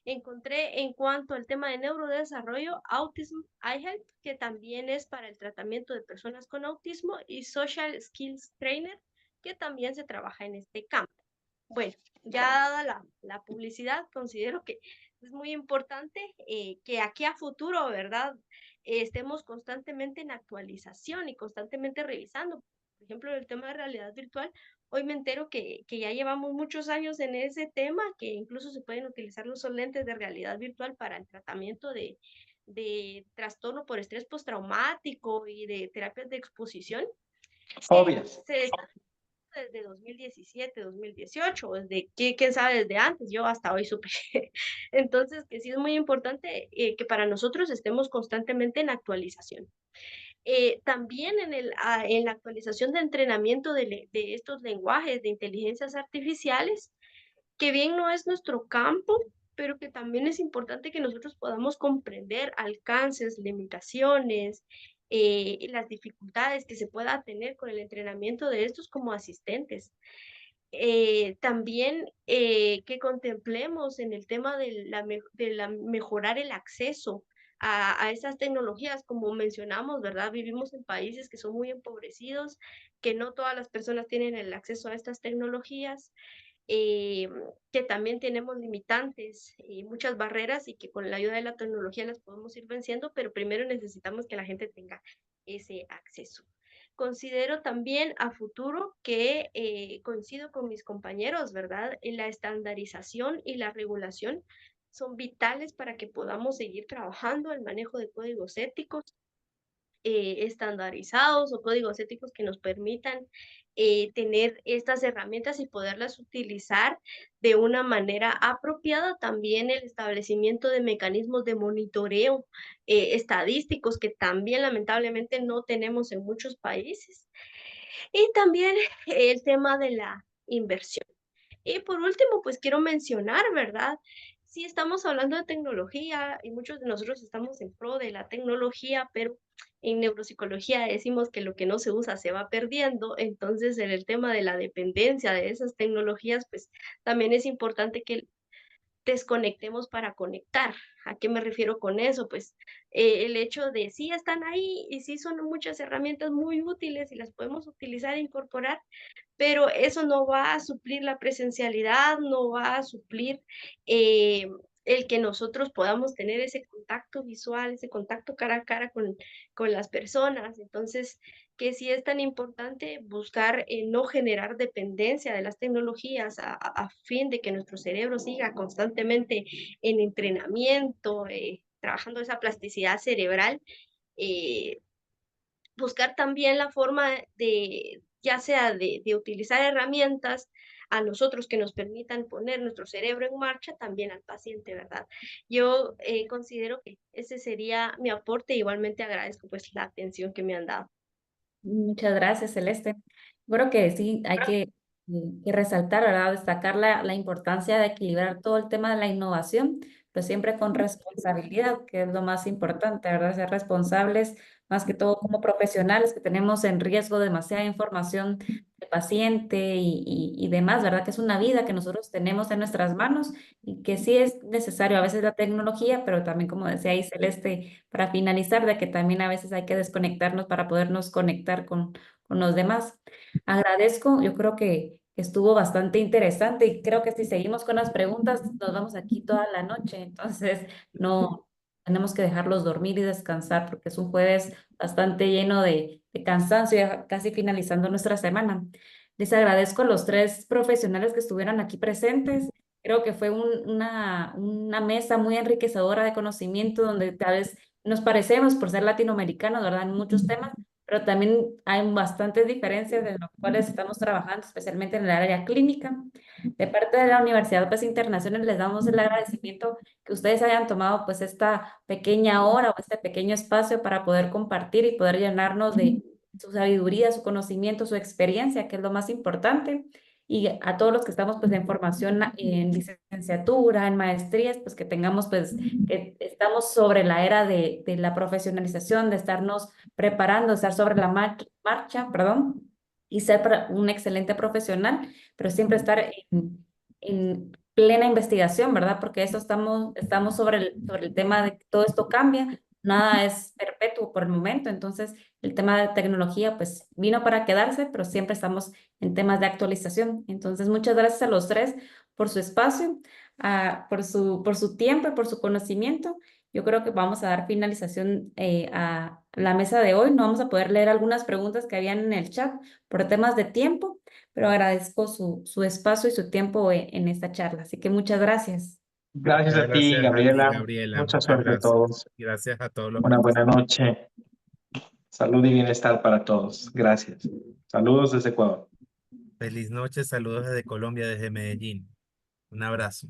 Encontré en cuanto al tema de neurodesarrollo, Autism iHealth, que también es para el tratamiento de personas con autismo, y Social Skills Trainer, que también se trabaja en este campo. Bueno, ya dada la publicidad, considero que es muy importante que aquí a futuro, ¿verdad? Estemos constantemente en actualización y constantemente revisando. Por ejemplo, el tema de realidad virtual, hoy me entero que ya llevamos muchos años en ese tema, que incluso se pueden utilizar los lentes de realidad virtual para el tratamiento de trastorno por estrés postraumático y de terapias de exposición. Fobias. Se está desde 2017, 2018, o desde, quién sabe, desde antes, yo hasta hoy supe. Entonces, que sí es muy importante que para nosotros estemos constantemente en actualización. También en la actualización de entrenamiento de estos lenguajes de inteligencias artificiales, que bien no es nuestro campo, pero que también es importante que nosotros podamos comprender alcances, limitaciones, las dificultades que se pueda tener con el entrenamiento de estos como asistentes. También que contemplemos en el tema de mejorar el acceso a esas tecnologías, como mencionamos, ¿verdad? Vivimos en países que son muy empobrecidos, que no todas las personas tienen el acceso a estas tecnologías, eh, que también tenemos limitantes y muchas barreras y que con la ayuda de la tecnología las podemos ir venciendo, pero primero necesitamos que la gente tenga ese acceso. Considero también a futuro que coincido con mis compañeros, ¿verdad? En la estandarización y la regulación son vitales para que podamos seguir trabajando el manejo de códigos éticos estandarizados o códigos éticos que nos permitan tener estas herramientas y poderlas utilizar de una manera apropiada. También el establecimiento de mecanismos de monitoreo estadísticos que también lamentablemente no tenemos en muchos países. Y también el tema de la inversión. Y por último, pues quiero mencionar, ¿verdad? Sí, estamos hablando de tecnología y muchos de nosotros estamos en pro de la tecnología, pero en neuropsicología decimos que lo que no se usa se va perdiendo. Entonces, en el tema de la dependencia de esas tecnologías, pues también es importante que desconectemos para conectar. ¿A qué me refiero con eso? Pues el hecho de sí están ahí y sí son muchas herramientas muy útiles y las podemos utilizar e incorporar, pero eso no va a suplir la presencialidad, no va a suplir eh, el que nosotros podamos tener ese contacto visual, ese contacto cara a cara con las personas. Entonces, que sí es tan importante buscar no generar dependencia de las tecnologías a fin de que nuestro cerebro siga constantemente en entrenamiento, trabajando esa plasticidad cerebral. eh, Buscar también la forma de, ya sea de utilizar herramientas a nosotros que nos permitan poner nuestro cerebro en marcha, también al paciente, ¿verdad? Yo considero que ese sería mi aporte. Igualmente agradezco pues la atención que me han dado. Muchas gracias, Celeste. Creo que sí, hay que resaltar, ¿verdad? Destacar la importancia de equilibrar todo el tema de la innovación, pero siempre con responsabilidad, que es lo más importante, ¿verdad? Ser responsables, más que todo como profesionales que tenemos en riesgo demasiada información del paciente y demás, ¿verdad? Que es una vida que nosotros tenemos en nuestras manos y que sí es necesario a veces la tecnología, pero también, como decía ahí Celeste, para finalizar, de que también a veces hay que desconectarnos para podernos conectar con los demás. Agradezco, yo creo que estuvo bastante interesante y creo que si seguimos con las preguntas nos vamos aquí toda la noche, entonces no tenemos que dejarlos dormir y descansar porque es un jueves bastante lleno de cansancio, ya casi finalizando nuestra semana. Les agradezco a los tres profesionales que estuvieron aquí presentes. Creo que fue una mesa muy enriquecedora de conocimiento donde tal vez nos parecemos por ser latinoamericanos, ¿verdad? En muchos temas, pero también hay bastantes diferencias de las cuales estamos trabajando, especialmente en el área clínica. De parte de la Universidad pues, Internacional les damos el agradecimiento que ustedes hayan tomado pues esta pequeña hora o este pequeño espacio para poder compartir y poder llenarnos de su sabiduría, su conocimiento, su experiencia, que es lo más importante. Y a todos los que estamos pues en formación en licenciatura, en maestrías, pues que tengamos pues, que estamos sobre la era de la profesionalización, de estarnos preparando, estar sobre la marcha, perdón, y ser un excelente profesional, pero siempre estar en plena investigación, ¿verdad? Porque eso estamos sobre el tema de que todo esto cambia, nada es perpetuo por el momento, entonces el tema de tecnología pues vino para quedarse, pero siempre estamos en temas de actualización. Entonces, muchas gracias a los tres por su espacio, por su tiempo y por su conocimiento. Yo creo que vamos a dar finalización a la mesa de hoy. No vamos a poder leer algunas preguntas que habían en el chat por temas de tiempo, pero agradezco su espacio y su tiempo en esta charla. Así que muchas gracias. Gracias Muchas a ti, gracias a ti, Gabriela. Gabriela. Mucha Muchas suerte a gracias. todos. Gracias a todos los Una buena participantes. noche. Salud y bienestar para todos. Gracias. Saludos desde Ecuador. Feliz noche. Saludos desde Colombia, desde Medellín. Un abrazo.